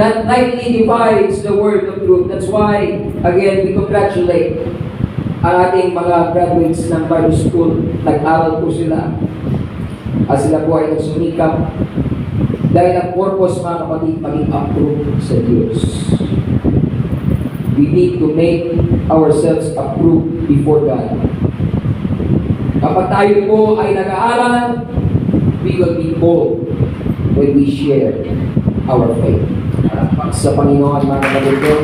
[SPEAKER 1] that rightly divides the word of truth. That's why, again, we congratulate ang ating mga graduates ng Bible School. Nag-aral po sila at sila po ay nagsumikap dahil ang purpose mga kapatid maging approved sa Diyos. We need to make ourselves approved before God. Kapag tayo po ay nag-aaral, we will be bold when we share our faith. Sa Panginoon mga kapatid ko.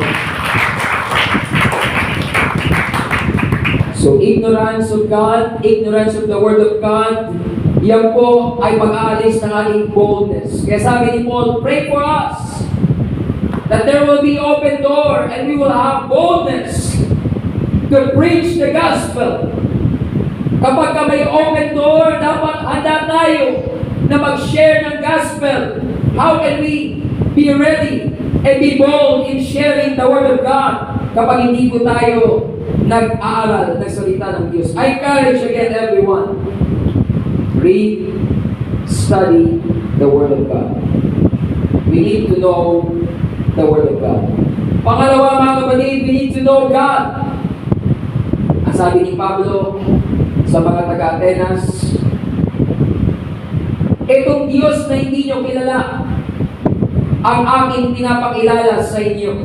[SPEAKER 1] So ignorance of God, ignorance of the Word of God, yan po ay mag-aalis ng ating boldness. Kaya sabi ni Paul, pray for us that there will be open door and we will have boldness to preach the gospel. Kapag ka may open door, dapat handa tayo na mag-share ng gospel. How can we be ready and be bold in sharing the Word of God kapag hindi po tayo nag-aaral ng salita ng Diyos? I encourage again everyone, read, study the Word of God. We need to know the Word of God. Pangalawa mga kapatid, we need to know God. Ang sabi ni Pablo sa mga taga-Atenas, itong Diyos na hindi nyo kilala, ang aking pinapakilala sa inyo.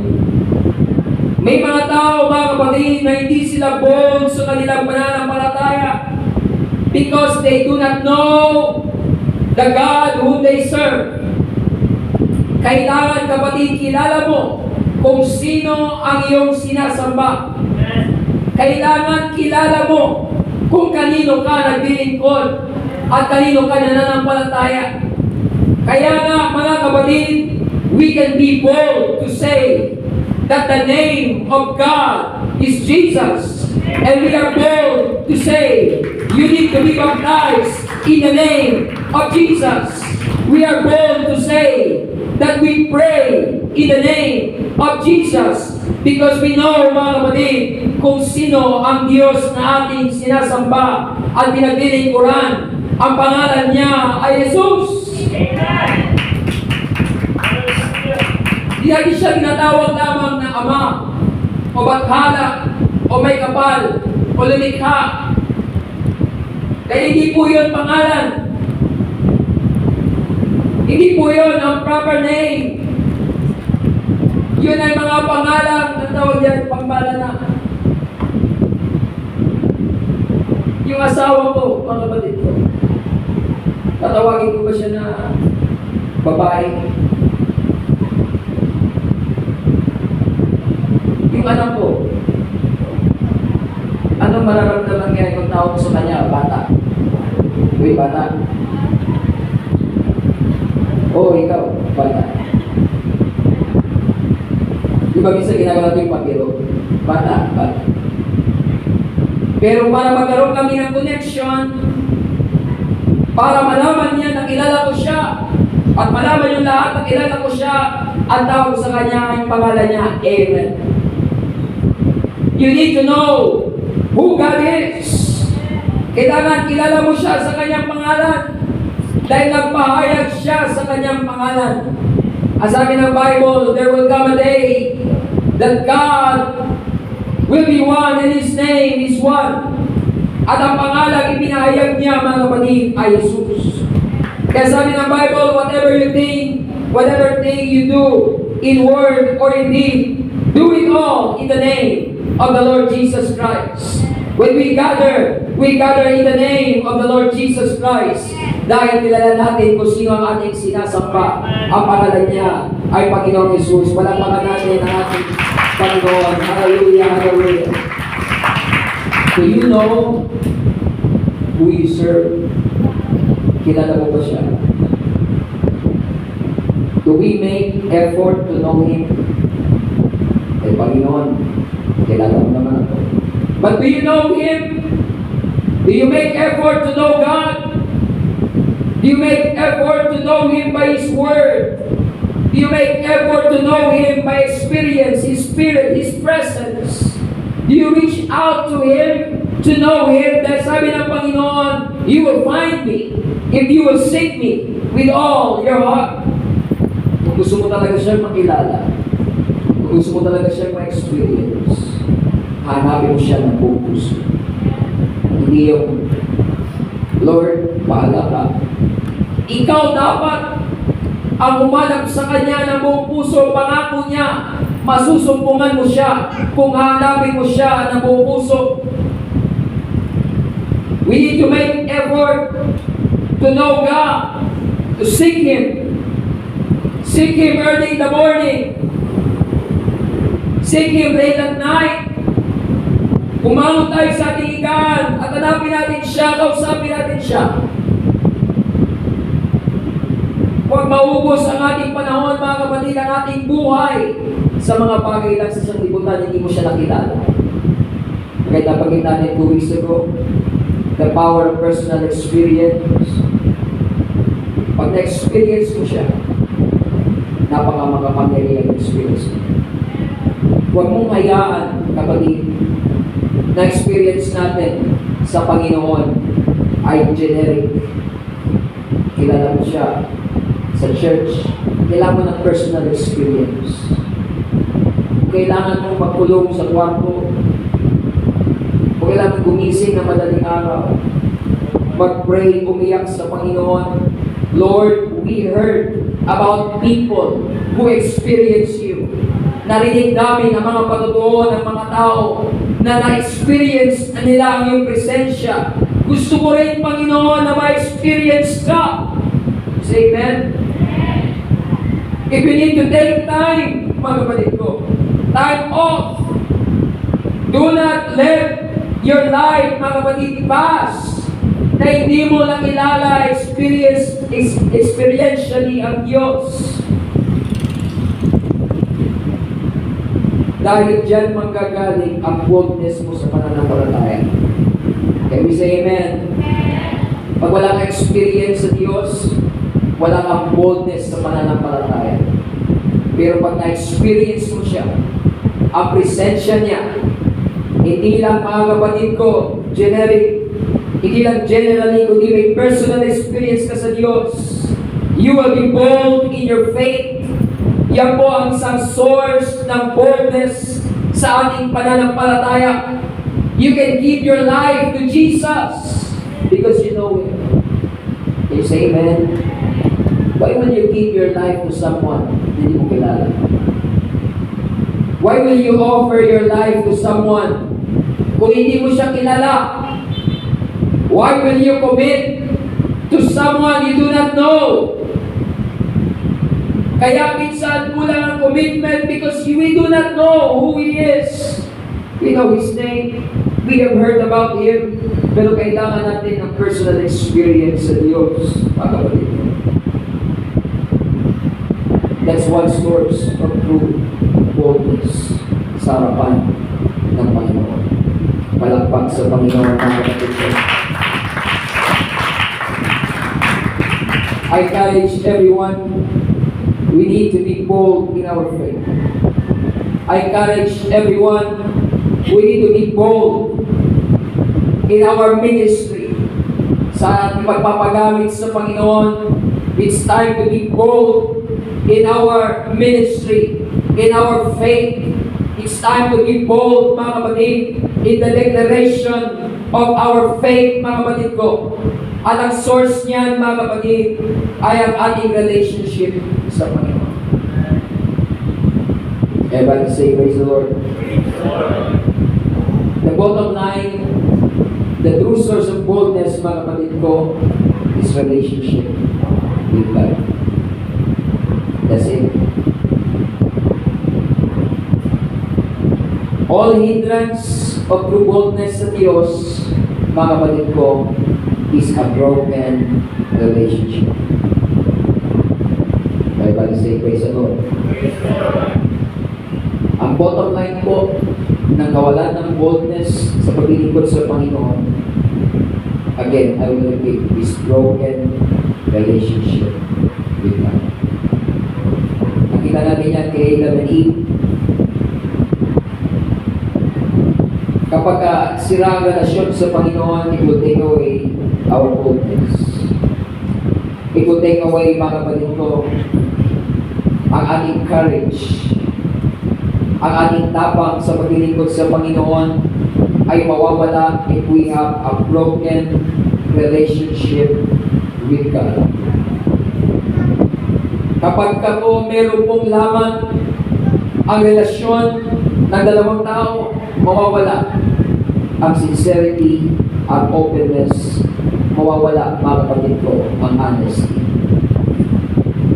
[SPEAKER 1] May mga tao, mga kapatid, na hindi sila bold sa kanilang pananampalataya because they do not know the God whom they serve. Kailangan, kapatid, kilala mo kung sino ang iyong sinasamba. Kailangan kilala mo kung kanino ka naglilingkod at kanino ka nananampalataya. Kaya nga, mga kapatid, we can be bold to say that the name of God is Jesus. And we are bold to say, you need to be baptized in the name of Jesus. We are bold to say that we pray in the name of Jesus because we know, mga kapatid, kung sino ang Diyos na ating sinasamba at pinaglilingkuran. Ang pangalan niya ay Jesus.
[SPEAKER 2] Amen.
[SPEAKER 1] Di natin siya tinatawag lamang na Ama, o Bathala, o May Kapal, o Lumikha. Kaya hindi po yun pangalan. Hindi po yun ang proper name. Yun ay mga pangalan, ang tawag yan, pambala na. Yung asawa ko, mga kapatid ko, tatawagin ko ba siya na babae? Yung anak ko, anong mararamdaman kaya kung tawag sa kanya? Bata. Uy, bata. Oo, ikaw, bata. Di ba minsan ginagawa natin yung papiro? Bata, bata. Pero para magkaroon kami ng connection, para malaman niya na kilala ko siya, at malaman yung lahat na kilala ko siya, ang tawag sa kanya yung pangalan niya, Amen. You need to know who God is. Kailangan kilala mo siya sa kanyang pangalan. Dahil nagpahayag siya sa kanyang pangalan. Ang sabi ng Bible, there will come a day that God will be one and His name is one. At ang pangalan ipinahayag niya, mga kapatid, ay Jesus. Kaya sabi ng Bible, whatever you think, whatever thing you do, in word or in deed, do it all in the name of the Lord Jesus Christ. When we gather in the name of the Lord Jesus Christ. Dahil kilala natin kung sino ang ating sinasamba. Ang pangalan niya ay Panginoong Jesus. Palakpakan natin ang ating Panginoon. Hallelujah, hallelujah. Do you know who you serve? Kilala mo ba siya? Do we make effort to know Him? Ay Panginoon, kilala mo naman ako. But do you know Him? Do you make effort to know God? Do you make effort to know Him by His Word? Do you make effort to know Him by experience, His Spirit, His presence? Do you reach out to Him to know Him? Dahil sabi ng Panginoon, you will find me if you will seek me with all your heart. Kung gusto mo talaga siyang makilala, kung gusto mo talaga siyang ma-experience, hanapin mo siya ng buong puso. Hindi yung, Lord, bahala ka. Ikaw dapat ang umanap sa Kanya ng buong puso. Pangako niya, masusumpungan mo siya kung hanapin mo siya ng buong puso. We need to make effort to know God, to seek Him. Seek Him early in the morning. Seek Him late at night. Umangon tayo sa ating higaan at hanapin natin siya, kausapin natin siya. Huwag maubos ang ating panahon, mga kapatid, ang ating buhay sa mga bagay lang sa isang libutan, hindi mo siya nakilala. Kaya napagin natin 2 weeks ago, the power of personal experience. Pag na-experience mo siya, napaka-makapangyarihan experience mo. Huwag mong hayaan, kapatid, na-experience natin sa Panginoon ay generic. Kilala mo siya sa church. Kailangan mo ng personal experience. Kailangan mong magkulong sa kwarto. Kailangan gumising na madaling araw. Mag-pray, umiyak sa Panginoon. Lord, we heard about people who experience you. Narinig namin ang mga patutuo ng mga tao na na-experience nila ang iyong presensya. Gusto ko rin, Panginoon, na ma-experience ka. Say amen? If you need to take time, mga kapatid ko, time off. Do not let your life, mga kapatid, pass na hindi mo nakilala, experientially ang Diyos. Dahil dyan manggagaling ang boldness mo sa pananampalataya. Can we say amen? Pag wala kang experience sa Diyos, wala kang boldness sa pananampalataya. Pero pag na-experience mo siya, ang presensya niya, hindi lang, mga kapatid ko, generic, hindi lang generally, kundi may personal experience ka sa Diyos. You will be bold in your faith. Yan po ang isang source ng boldness sa ating pananampalataya. You can give your life to Jesus because you know Him. Can you say amen? Why will you give your life to someone na hindi mo kilala? Why will you offer your life to someone kung hindi mo siya kilala? Why will you commit to someone you do not know? Kaya minsan kulang ang commitment because we do not know who He is. We know His name. We have heard about Him. Pero kailangan natin ng personal experience sa Diyos. Kapatid. That's one source of true boldness sa harapan ng Panginoon. Palakpak sa Panginoon, mga kapatid. I encourage everyone, we need to be bold in our faith. I encourage everyone, we need to be bold in our ministry. sa ating pagpapagamit sa Panginoon. It's time to be bold in our ministry, in our faith. It's time to be bold, mga kapatid, in the declaration of our faith, mga kapatid ko. At ang source niyan, mga kapatid, ay ang ating relationship sa Panginoon. Everybody say, praise the Lord. The bottom line, the true source of boldness, mga kapatid ko, is relationship with God. That's it. All hindrance of true boldness sa Diyos, mga kapatid ko, is a broken relationship. Everybody say, praise the Lord. Ang bottom line po ng kawalan ng boldness sa paglilingkod sa Panginoon, again, I will repeat, is broken relationship with God. Nakita natin yan kay Adam and Eve. Kapag sira ang relasyon sa Panginoon, it will take away our boldness. It will take away, mga kapatid ko, ang ating courage, ang ating tapang sa paglilingkod sa Panginoon ay mawawala if we have a broken relationship with God. Kapag ka po meron pong laman ang relasyon ng dalawang tao, mawawala ang sincerity, ang openness, mawawala, mga kapatid ko, ang honesty.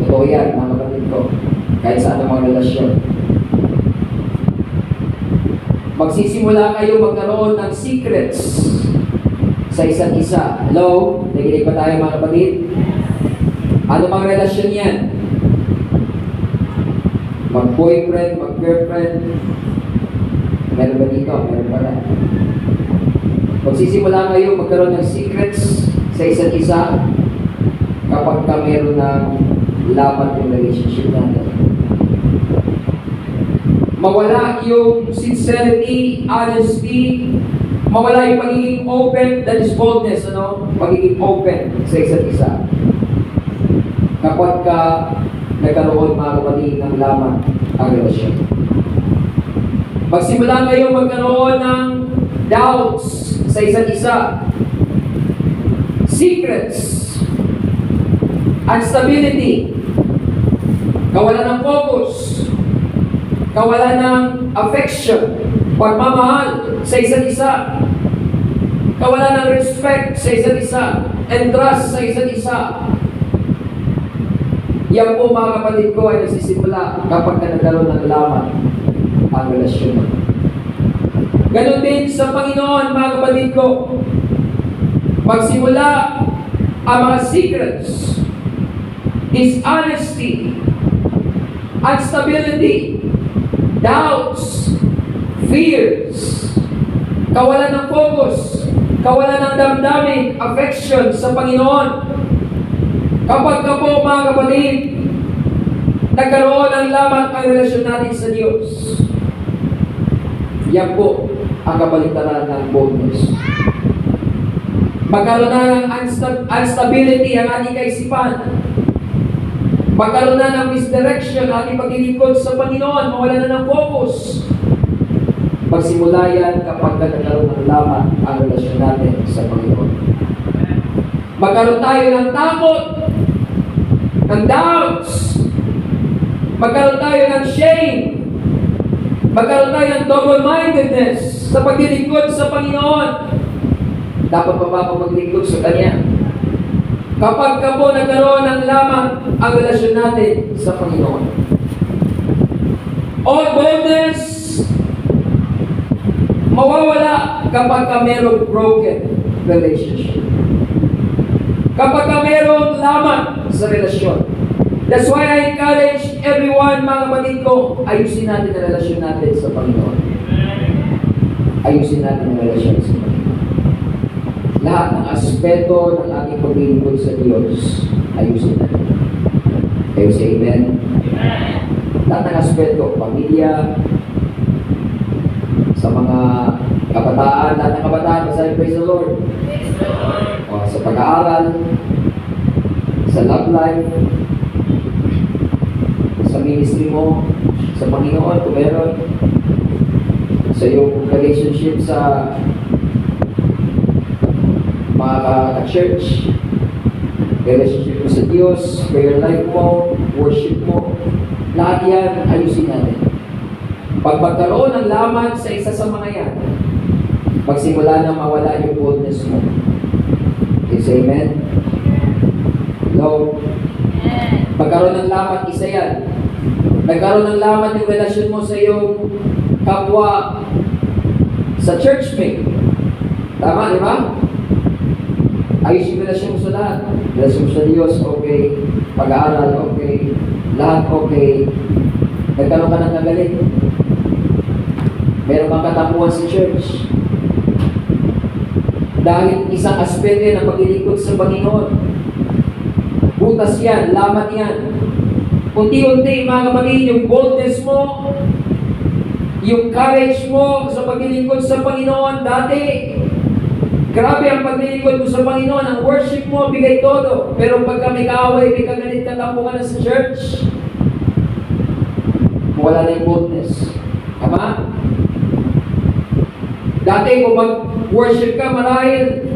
[SPEAKER 1] Totoo yan, mga kapatid ko, kahit sa anumang relasyon. Magsisimula kayo magkaroon ng secrets sa isa't isa. Hello? Nakikinig pa tayo, mga kapatid? Ano mang relasyon yan? Mag-boyfriend, mag-girlfriend. Meron ba dito? Meron pala. Magsisimula kayo magkaroon ng secrets sa isa't isa kapag ka meron ng laman yung relationship natin. Mawala yung sincerity, honesty, mawala yung pagiging open, that is boldness, ano? Pagiging open sa isa't isa. Kapag ka nagkaroon, mga kapatid, ng laman ang relasyon. Magsimula kayo magkaroon ng doubts sa isa't isa. Secrets. Instability. Kawalan ng focus. Kawalan ng affection. Pagmamahal sa isa't isa. Kawalan ng respect sa isa't isa. And trust sa isa't isa. Yan po, mga kapatid ko, ay nasisimula kapag nagkaroon ng laman ang relasyon. Ganon din sa Panginoon, mga kapatid ko. Magsimula ang mga secrets is honesty, instability, doubts, fears, kawalan ng focus, kawalan ng damdamin, affection sa Panginoon. Kapag ka po, mga kapatid, nagkaroon ng lamang ang relasyon natin sa Diyos, yan po ang kabaliktaran ng boldness. Magkaroon na ng instability ang ating kaisipan. Magkaroon na ng misdirection ang ating paglilingkod sa Panginoon. Mawala na ng focus. Magsimula yan kapag nagkaroon ng laman ang relasyon natin sa Panginoon. Magkaroon tayo ng takot, ng doubts, magkaroon tayo ng shame, magkaroon tayo ng double-mindedness sa paglilingkod sa Panginoon. Dapat pa ba ako maglingkod sa Kanya? Kapag ka po nagkaroon ng lamang ang relasyon natin sa Panginoon. All boldness mawawala kapag ka merong broken relationship. Kapag ka merong laman sa relasyon. That's why I encourage everyone, mga kapatid ko, ayusin natin ang relasyon natin sa Panginoon. Ayusin natin ang relasyon sa Panginoon. Lahat ng aspeto ng ating paglilingkod sa Diyos, ayusin natin. Kayo say amen? Lahat ng aspeto, pamilya, sa mga kabataan, lahat ng kabataan, masabi, praise the Lord. O, sa pag-aaral, sa love life, sa ministry mo, sa Panginoon kung meron, sa iyong relationship sa mga ka-church, relationship mo sa Diyos, prayer life mo, worship mo, lahat yan ayusin natin. Pag magkaroon ng laman sa isa sa mga yan, magsimula na mawala yung boldness mo. Yes, amen? No? Magkaroon ng laman, isa yan. Nagkaroon ng laman yung relasyon mo sa iyong kapwa sa churchmate. Tama, di ba? Ayos yung relasyon mo sa lahat. Relasyon mo sa Diyos, okay. Pag-aaral, okay. Lahat, okay. Nagkaroon ka ng nagalit. Meron kang katampuan sa church. Dahil isang aspeto ng paglilingkod sa Panginoon. Butas yan, laman yan. Unti-unti, mga kapatid, yung boldness mo, yung courage mo sa paglilingkod sa Panginoon dati, grabe ang paglilingkod mo sa Panginoon, ang worship mo, bigay todo. Pero pagka may kaaway, may kagalit, katampo ka na sa church, wala na yung boldness. Tama? Dati kung mag-worship ka, marahil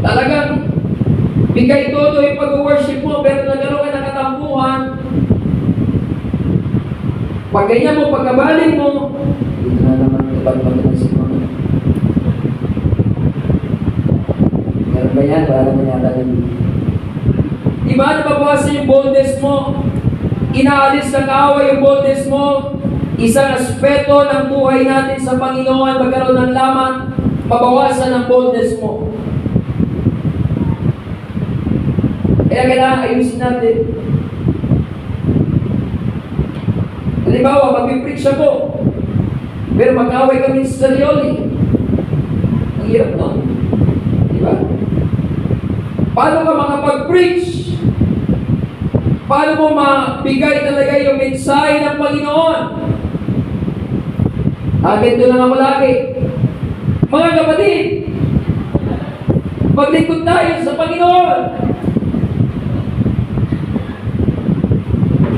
[SPEAKER 1] talagang bigay todo yung pag-worship mo, pero nagkaroon ka ng katampuhan. Pag ganyan mo, pagkabalik mo, dito na naman ibang si mga. Meron ba yan? Wala naman yata yun. Diba, nababawasan yung boldness mo? Inaalis ng kaaway yung boldness mo? Isang aspeto ng buhay natin sa Panginoon, magkaroon ng laman, mabawasan ang boldness mo. Kaya kailangan ayusin natin. Halimbawa, mag-preach ako, pero mag-away kami sa sarili. Ang hirap nun. Diba? Paano ka makapag-preach? Paano mo mabigay talaga yung mensahe ng Panginoon? Agad doon lang ako lagi. Mga kapatid, maglingkod tayo sa Panginoon.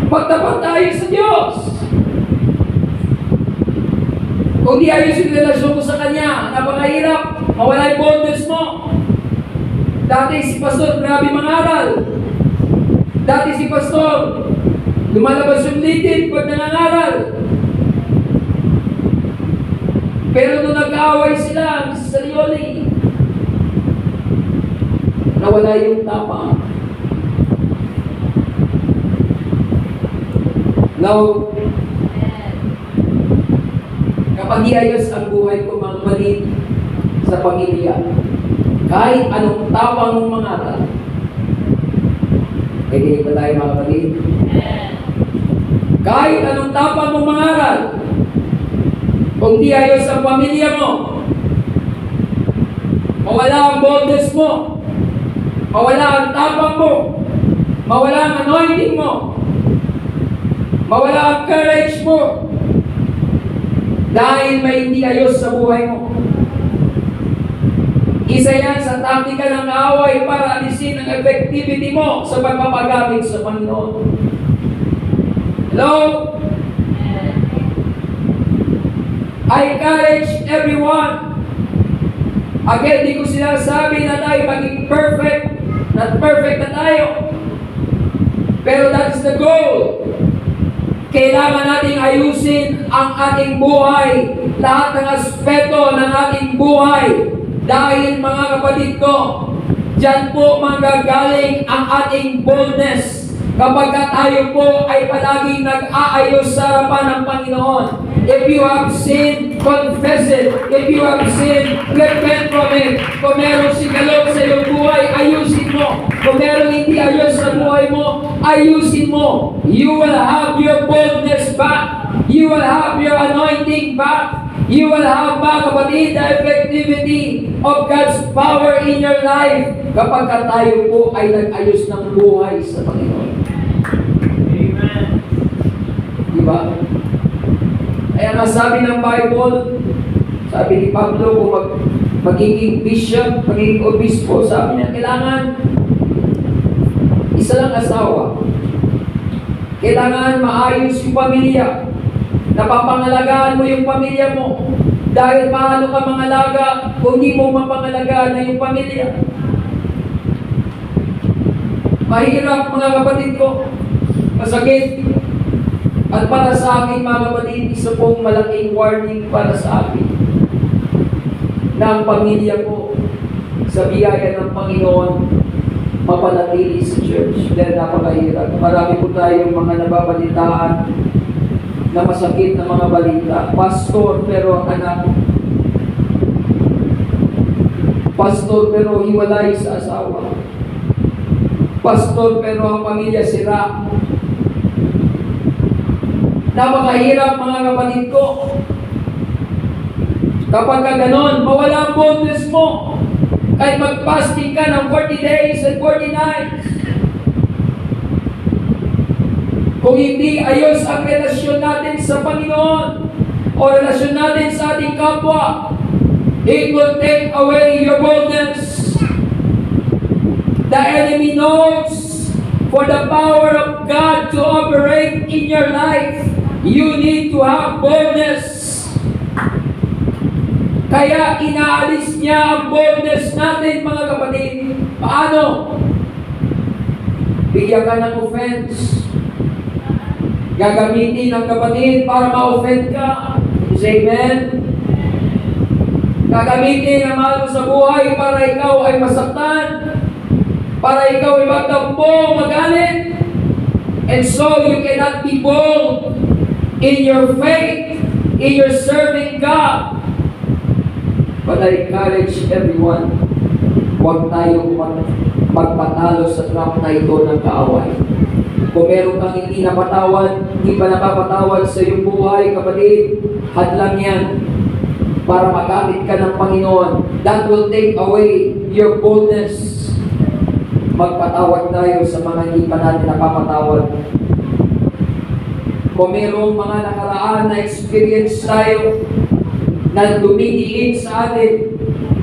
[SPEAKER 1] Magtapat tayo sa Diyos. Kung di ayos yung relasyon mo sa Kanya, napakahirap, mawala yung boldness mo. Dati si Pastor, grabe mangaral. Dati si Pastor, lumalabas yung litid pag nangangaral. Pero nung nag-aaway sila, Mrs. Sarioli, nawala yung tapang. Now, kapag iayos ang buhay ko, mga kapatid, sa pamilya, kahit anong tapang mong mangaral, kikinig ba tayo, mga kapatid? Kahit anong tapang mong mangaral, kung di ayos ang pamilya mo, mawala ang boldness mo, mawala ang tapang mo, mawala ang anointing mo, mawala ang courage mo, dahil may hindi ayos sa buhay mo. Isa yan sa taktika ng away para alisin ang effectivity mo sa pagpapagamit sa Panginoon. Hello? I encourage everyone. Again, di ko sinasabi na tayo maging perfect. Not perfect na tayo. Pero that is the goal. Kailangan nating ayusin ang ating buhay. Lahat ng aspeto ng ating buhay. Dahil mga kapatid ko, dyan po manggagaling ang ating boldness. Kapag tayo po ay palaging nag-aayos sa harapan ng Panginoon. If you have sinned, confess it. If you have sinned, repent from it. Kung meron sigalog sa iyong buhay, ayusin mo. Kung meron hindi ayos sa buhay mo, ayusin mo. You will have your boldness back. You will have your anointing back. You will have back, kapatid, the effectivity of God's power in your life kapag tayo po ay nag-ayos ng buhay sa Panginoon. Diba? Kaya nga sabi ng Bible, Sabi ni Pablo, kung magiging bishop, magiging obispo, sabi niya, kailangan isa lang asawa. Kailangan maayos yung pamilya. Napapangalagaan mo yung pamilya mo. Dahil paano ka mangalaga kung di mo mapangalagaan na yung pamilya? Mahirap mga kapatid ko. Masakit. At para sa akin mga kapatid, isa pong malaking warning para sa akin na ang pamilya ko sa biyaya ng Panginoon mapanatili sa church. Dahil napakahirap. Marami po tayong mga nababalitaan na masakit na mga balita. Pastor pero anak. Pastor pero hiwalay sa asawa. Pastor pero ang pamilya sira. Napakahirap mga kapatid ko. Kapag ka ganon, mawala ang boldness mo. Kahit mag-fasting ka ng 40 days and 40 nights. Kung hindi ayos ang relasyon natin sa Panginoon o relasyon natin sa ating kapwa, it will take away your boldness. The enemy knows for the power of God to operate in your life, you need to have boldness. Kaya inaalis niya ang boldness natin mga kapatid. Paano? Bigyan ka ng offense. Gagamitin ng kapatid para ma-offend ka. Say amen. Gagamitin ang mahal mo sa buhay para ikaw ay masaktan. Para ikaw ay magtampo, magalit. And so you cannot be bold in your faith, in your serving God. But I encourage everyone, huwag tayong magpatalo sa trap na ito ng kaaway. Kung meron kang hindi napatawad, hindi pa napapatawad sa iyong buhay, kapatid, hadlang yan para magamit ka ng Panginoon. That will take away your boldness. Magpatawad tayo sa mga hindi pa natin napapatawad. Kung merong mga nakaraan na experience tayo, na dumidiin sa atin,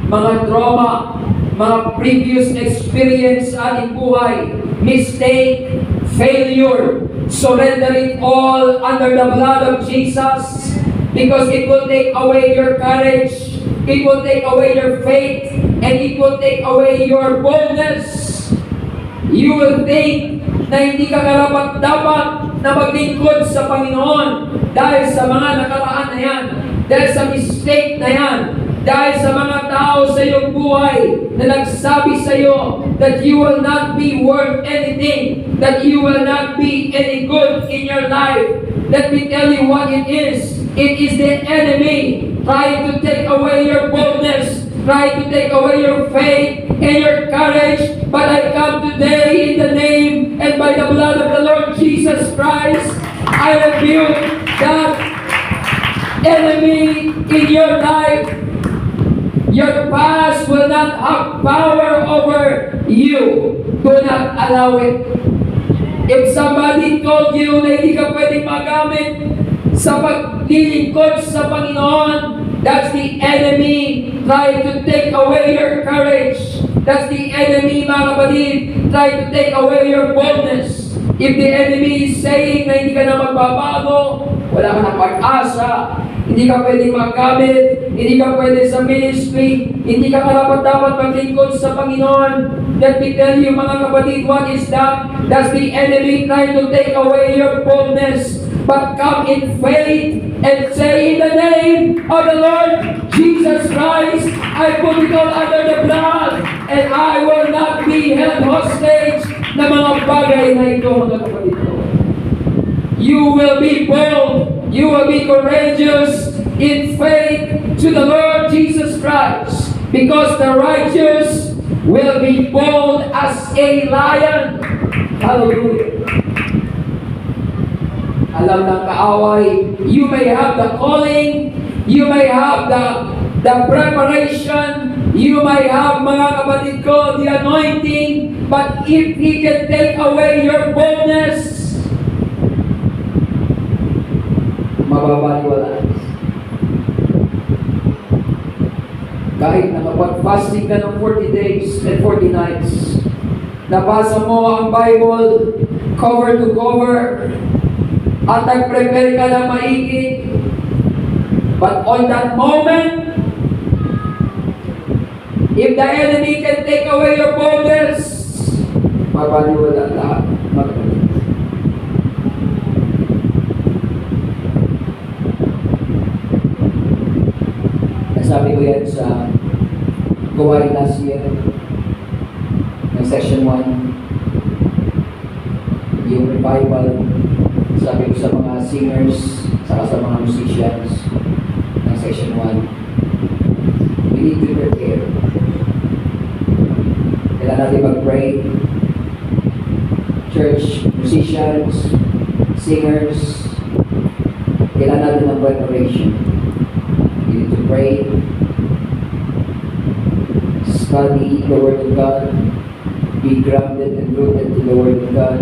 [SPEAKER 1] mga trauma, mga previous experience sa ating buhay, mistake, failure, surrender it all under the blood of Jesus, because it will take away your courage, it will take away your faith, and it will take away your boldness. You will think na hindi ka karapat-dapat na maglingkod sa Panginoon dahil sa mga nakaraan na yan, dahil sa mistake na yan, dahil sa mga tao sa iyong buhay na nagsabi sa iyo that you will not be worth anything, that you will not be any good in your life. Let me tell you what it is. It is the enemy trying to take away your boldness, trying to take away your faith and your courage. But I come today in the name and by the blood of the Lord Jesus Christ, I rebuke that enemy in your life. Your past will not have power over you. Do not allow it. If somebody told you na hindi ka pwedeng magamit sa paglilingkod sa Panginoon, that's the enemy trying to take away your courage. That's the enemy, mga kapatid, trying to take away your boldness. If the enemy is saying na hindi ka na magbabago, wala ka ng pag-asa, hindi ka pwedeng magamit, hindi ka pwede sa ministry, hindi ka karapat-dapat maglingkod sa Panginoon. Let me tell you mga kapatid, what is that? That's the enemy trying to take away your boldness. But come in faith and say, in the name of the Lord Jesus Christ, I put it all under the blood and I will not be held hostage na mga bagay na ito mga kapatid ko. You will be bold. You will be courageous in faith to the Lord Jesus Christ, because the righteous will be bold as a lion. Hallelujah. Alam ng kaaway, you may have the calling, you may have the preparation, you may have, mga kapatid ko, the anointing, but if He can take away your boldness, mababaliwala. Kahit nakapag-fasting ka ng 40 days and 40 nights, nabasa mo ang Bible cover to cover, at nag-prepare ka ng maigi, but on that moment, if the enemy can take away your boldness, mabaliwala lahat. Nasabi ko yan sa Gawain last year, ng section 1, yung revival. Sabi ko sa mga singers, saka sa mga musicians ng section 1, we need to prepare. Kailangan natin mag-pray. Church, musicians, singers, kailangan natin ng preparation. We need to pray, study the Word of God, be grounded and rooted in the Word of God,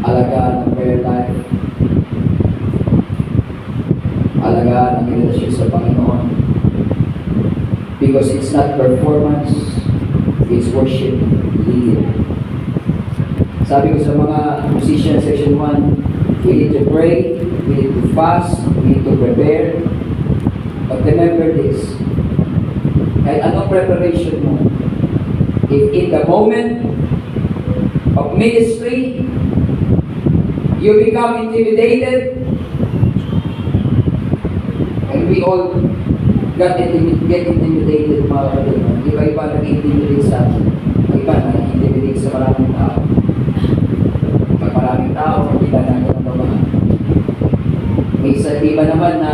[SPEAKER 1] alagaan ang prayer life, alagaan ang relasyon sa Panginoon. Because it's not performance, it's worship leading. Sabi ko sa mga musicians section 1, we need to pray, we need to fast, we need to prepare. But remember this, kahit anong preparation mo, if in the moment of ministry, you become intimidated, and we all get intimidated, mga kapatid. Iba-iba nag-intimidate sa atin. Iba nag-intimidate sa maraming tao. Pag maraming tao, hindi na natin ang babahan. May iba naman na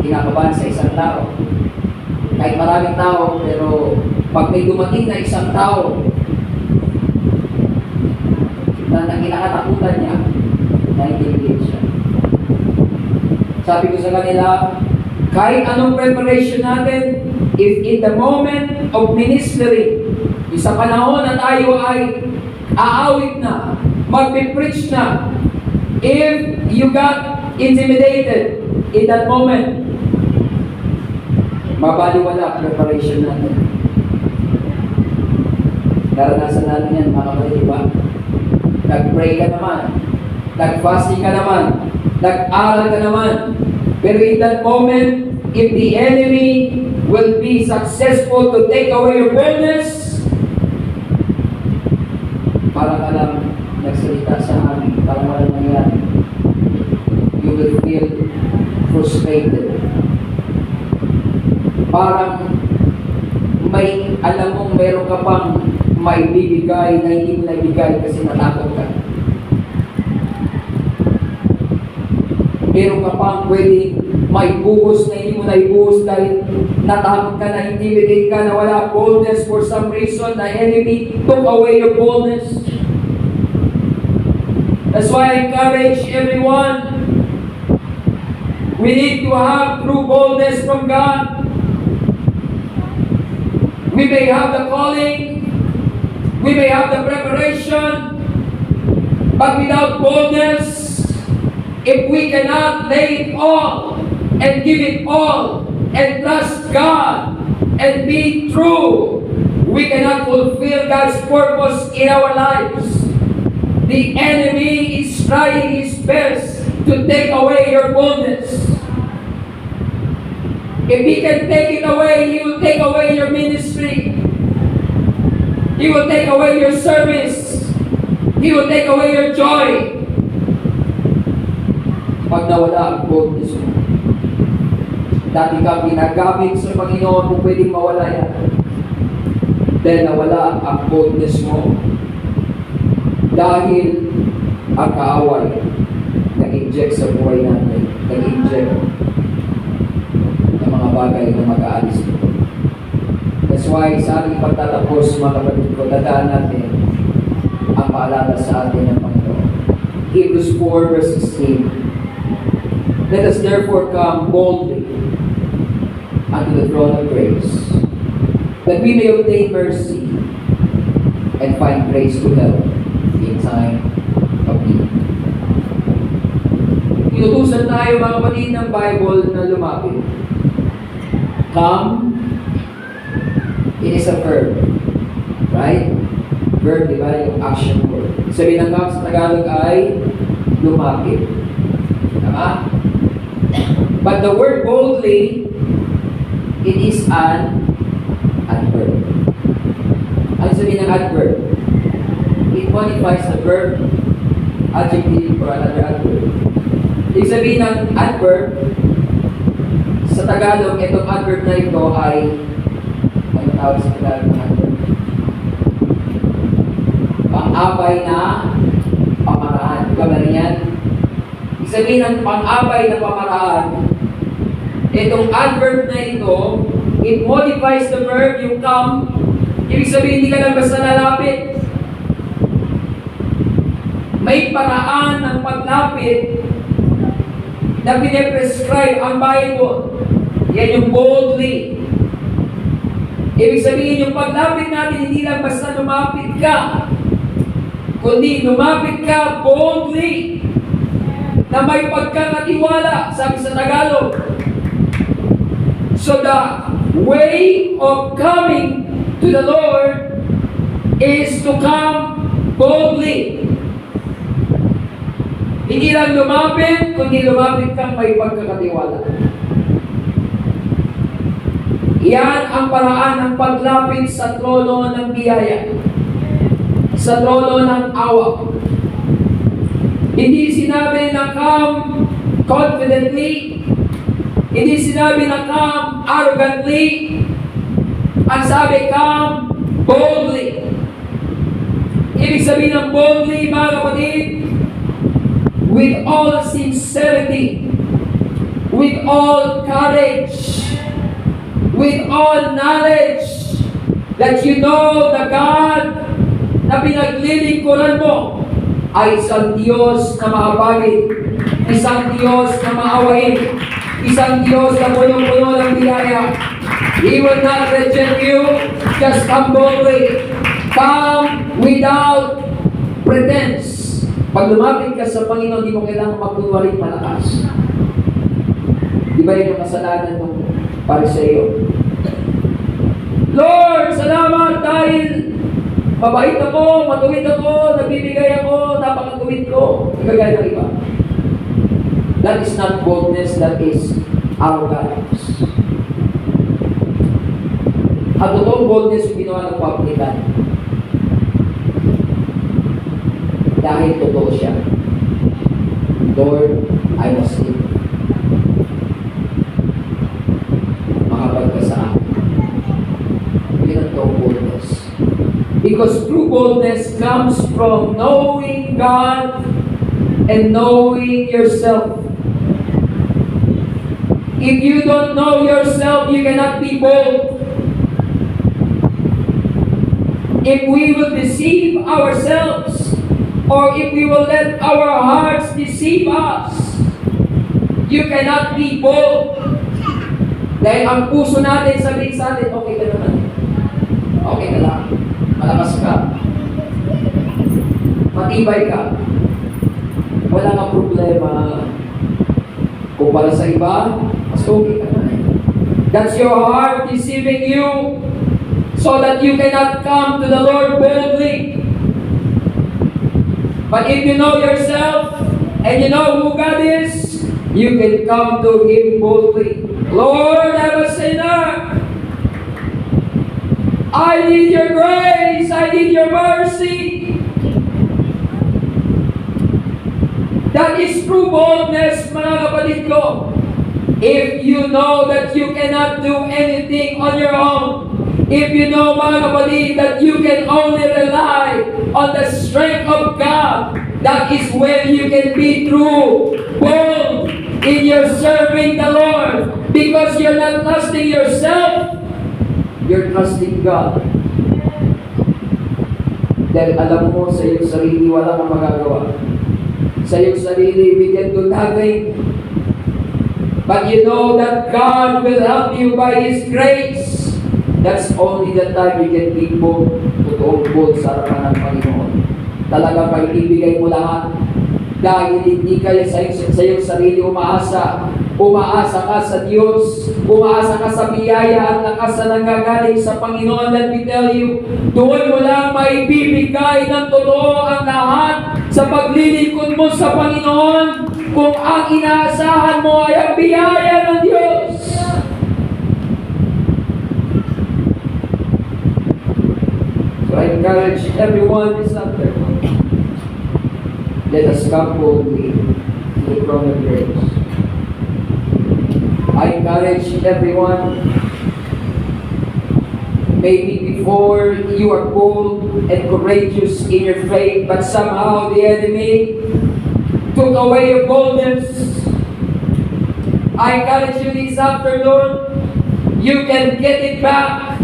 [SPEAKER 1] kinakabahan sa isang tao. Kahit maraming tao, pero pag may dumating na isang tao na kinakatakutan niya, na-intimidate siya. Sabi ko sa kanila, kahit anong preparation natin, if in the moment of ministry, sa panahon na tayo ay aawit na, magpipreach na, if you got intimidated in that moment, mabaliwala ang preparation natin. Naranasan natin yan, mga kapatid, diba? Nag-pray ka naman, nag-fasting ka naman, nag-aral ka naman, pero in that moment, if the enemy will be successful to take away your boldness, parang ka lang nagsalita sa amin, parang walang nangyari. You will feel frustrated. Parang may, alam mong meron ka pang may bibigay na hindi mo naibigay kasi natakot ka. Meron ka pang pwedeng may buhos na hindi mo naibuhos dahil natakot ka, na-intimidate ka, na wala boldness for some reason. The enemy took away your boldness. That's why I encourage everyone, we need to have true boldness from God. We may have the calling, we may have the preparation, but without boldness, if we cannot lay it all and give it all and trust God and be true, we cannot fulfill God's purpose in our lives. The enemy is trying his best to take away your boldness. If he can take it away, he will take away your ministry. He will take away your service. He will take away your joy. Pag nawala ang boldness mo, dati kang ginagamit sa Panginoon kung pwedeng mawala yan. Dahil nawala ang boldness mo. Dahil ang kaaway nag-inject sa buhay natin, nag-inject ng mga bagay na mag-aalis nito. That's why sa ating pagtatapos, mga kapatid ko, dadaan natin ang paalala sa atin ng Panginoon. Hebrews 4 verse 16. Let us therefore come boldly unto the throne of grace, that we may obtain mercy and find grace to help in time of need. Inutusan tayo, mga kapatid, ng Bible na lumapit. Come It is a verb. Right? Verb, di ba? Yung action word. Sabi ng come sa Tagalog ay lumapit. Tama? But the word boldly, it is an adverb. Ano sabi ng adverb? It modifies the verb, adjective, or another adverb. Ibig sabihin ng adverb, sa Tagalog, itong adverb na ito ay, ano tawag sa Tagalog ng adverb? Pang-abay na pamaraan. Di ba ba yan? Ibig sabihin ng pang-abay na pamaraan, itong adverb na ito, it modifies the verb, yung come. Ibig sabihin, hindi ka lang basta lalapit. May paraan ng paglapit na piniprescribe ang Bible. Yan yung boldly. Ibig sabihin, yung paglapit natin, hindi lang basta lumapit ka, kundi lumapit ka boldly, na may pagkakatiwala, sabi sa Tagalog. So the way of coming to the Lord is to come boldly. Hindi lang lumapit, kundi lumapit kang may pagkakatiwala. Yan ang paraan ng paglapit sa trono ng biyaya, sa trono ng awa. Hindi sinabi na come confidently, hindi sinabi na come arrogantly, ang sabi come boldly. Ibig sabihin ng boldly, mga kapatid, with all sincerity, with all courage, with all knowledge, that you know the God na pinaglilingkuran mo ay isang Diyos na mahabagin, isang Diyos na maawain, isang Diyos na punong-puno ng biyaya. He will not reject you. Just come boldly. Come without pretense. Pag lumapit ka sa Panginoon, di mo kailangan magkunwaring malakas. Di ba yun ang kasalanan ng Pariseo? Lord, salamat dahil mabait ako, matuwid ako, nagbibigay ako, napakatuwid ko. Kagaya ng iba. That is not boldness, that is arrogance. At totoong boldness yung ginawa ng publican. Dahil totoo siya. Lord, I was in. Makapag ka sa akin. Yun ang totoong boldness. Because true boldness comes from knowing God and knowing yourself. If you don't know yourself, you cannot be bold. If we will deceive ourselves, or if we will let our hearts deceive us, you cannot be bold. Dahil ang puso natin sabihin sa atin, okay ka naman. Okay ka lang. Malakas ka. Matibay ka. Wala kang problema. Kung para sa iba, mas okay ka na. That's your heart deceiving you so that you cannot come to the Lord boldly. But if you know yourself and you know who God is, you can come to Him boldly. Lord, I'm a sinner. I need your grace. I need your mercy. That is true boldness, mga kapatid ko. If you know that you cannot do anything on your own, if you know, mga kapatid, that you can only rely on the strength of God, that is when you can be true, bold in your serving the Lord. Because you're not trusting yourself, you're trusting God. Dahil alam mo sa iyong sarili, wala kang magagawa. Sa iyong sarili, we can do nothing. But you know that God will help you by His grace. That's only the time you can be bold, totoong bold sa harapan ng Panginoon. Talaga pag ibigay mo lahat, dahil hindi kayo sa iyong sarili umaasa, Umaasa ka sa Diyos, umaasa ka sa biyaya at lakas na nanggagaling sa Panginoon. Let me tell you, doon mo lang maibibigay ng totoo ang lahat sa paglilingkod mo sa Panginoon kung ang inaasahan mo ay ang biyaya ng Diyos. So I encourage everyone this afternoon, let us come boldly to the throne of grace. I encourage everyone, maybe before you are bold and courageous in your faith, but somehow the enemy took away your boldness. I encourage you this afternoon, you can get it back.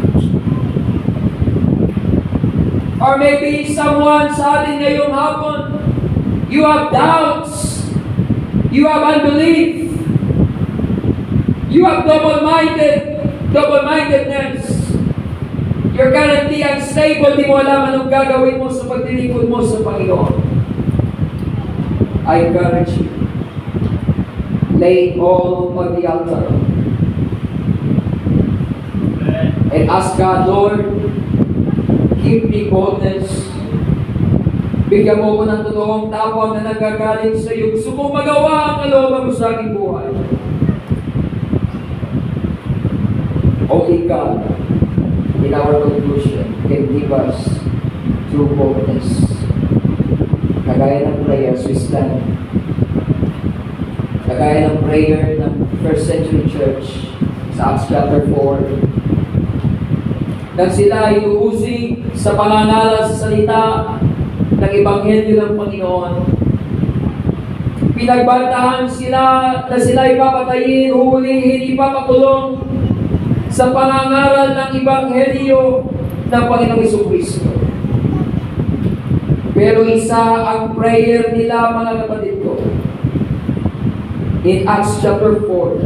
[SPEAKER 1] Or maybe someone sa atin ngayong hapon, you have doubts, you have unbelief, you have double-mindedness. You're currently unstable, di mo alam anong gagawin mo sa paglilingkod mo sa Panginoon. I encourage you, lay it all on the altar. And ask God, Lord, give me boldness. Bigyan mo ko ng totoong tapang na nagagaling sa iyo. Gusto kong magawa ang kalooban mo sa aking buhay. Only God, in our conclusion, can give us true boldness. Kagaya ng prayer, we stand. Kagaya ng prayer ng first century church sa Acts chapter 4. Nang sila ay uusig sa pangangala sa salita ng Ebanghelyo ng Panginoon. Pinagbantahan sila na sila ay papatayin, huhulihin, ipapakulong sa pangangaral ng Ebanghelyo ng Panginoong Jesucristo. Pero isa ang prayer nila, mga kapatid ko. In Acts chapter 4,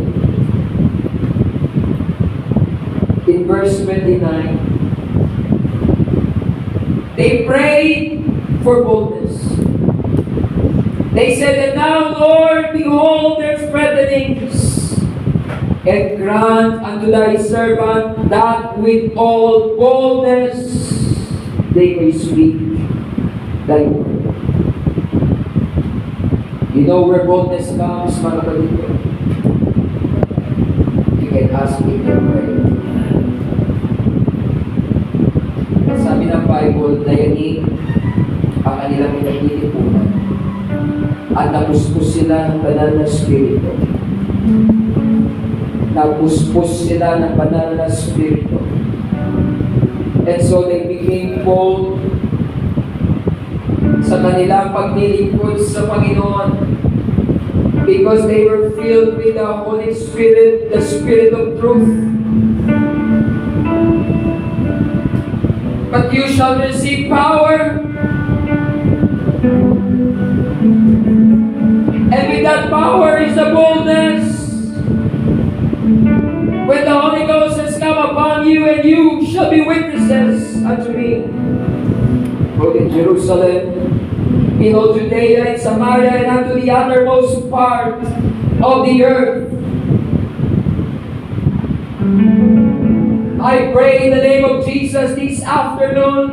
[SPEAKER 1] in verse 29, they prayed for boldness. They said that now, Lord, behold their threatenings, and grant unto thy servant that with all boldness they may speak thy word. You know where boldness comes, mga kapatid ko? You can ask in your prayer. Sabi ng Bible, dayanig ang kanilang pinagtitipunan at napuspos sila ng banal na spirito. Napuspos sila ng banal na spirito. And so they became bold sa kanilang paglilingkod sa Panginoon because they were filled with the Holy Spirit, the Spirit of truth. But you shall receive power, and with that power is the boldness. When the Holy Ghost has come upon you, and you shall be witnesses unto me, both in Jerusalem, in all Judea and Samaria, and unto the uttermost part of the earth. I pray in the name of Jesus this afternoon,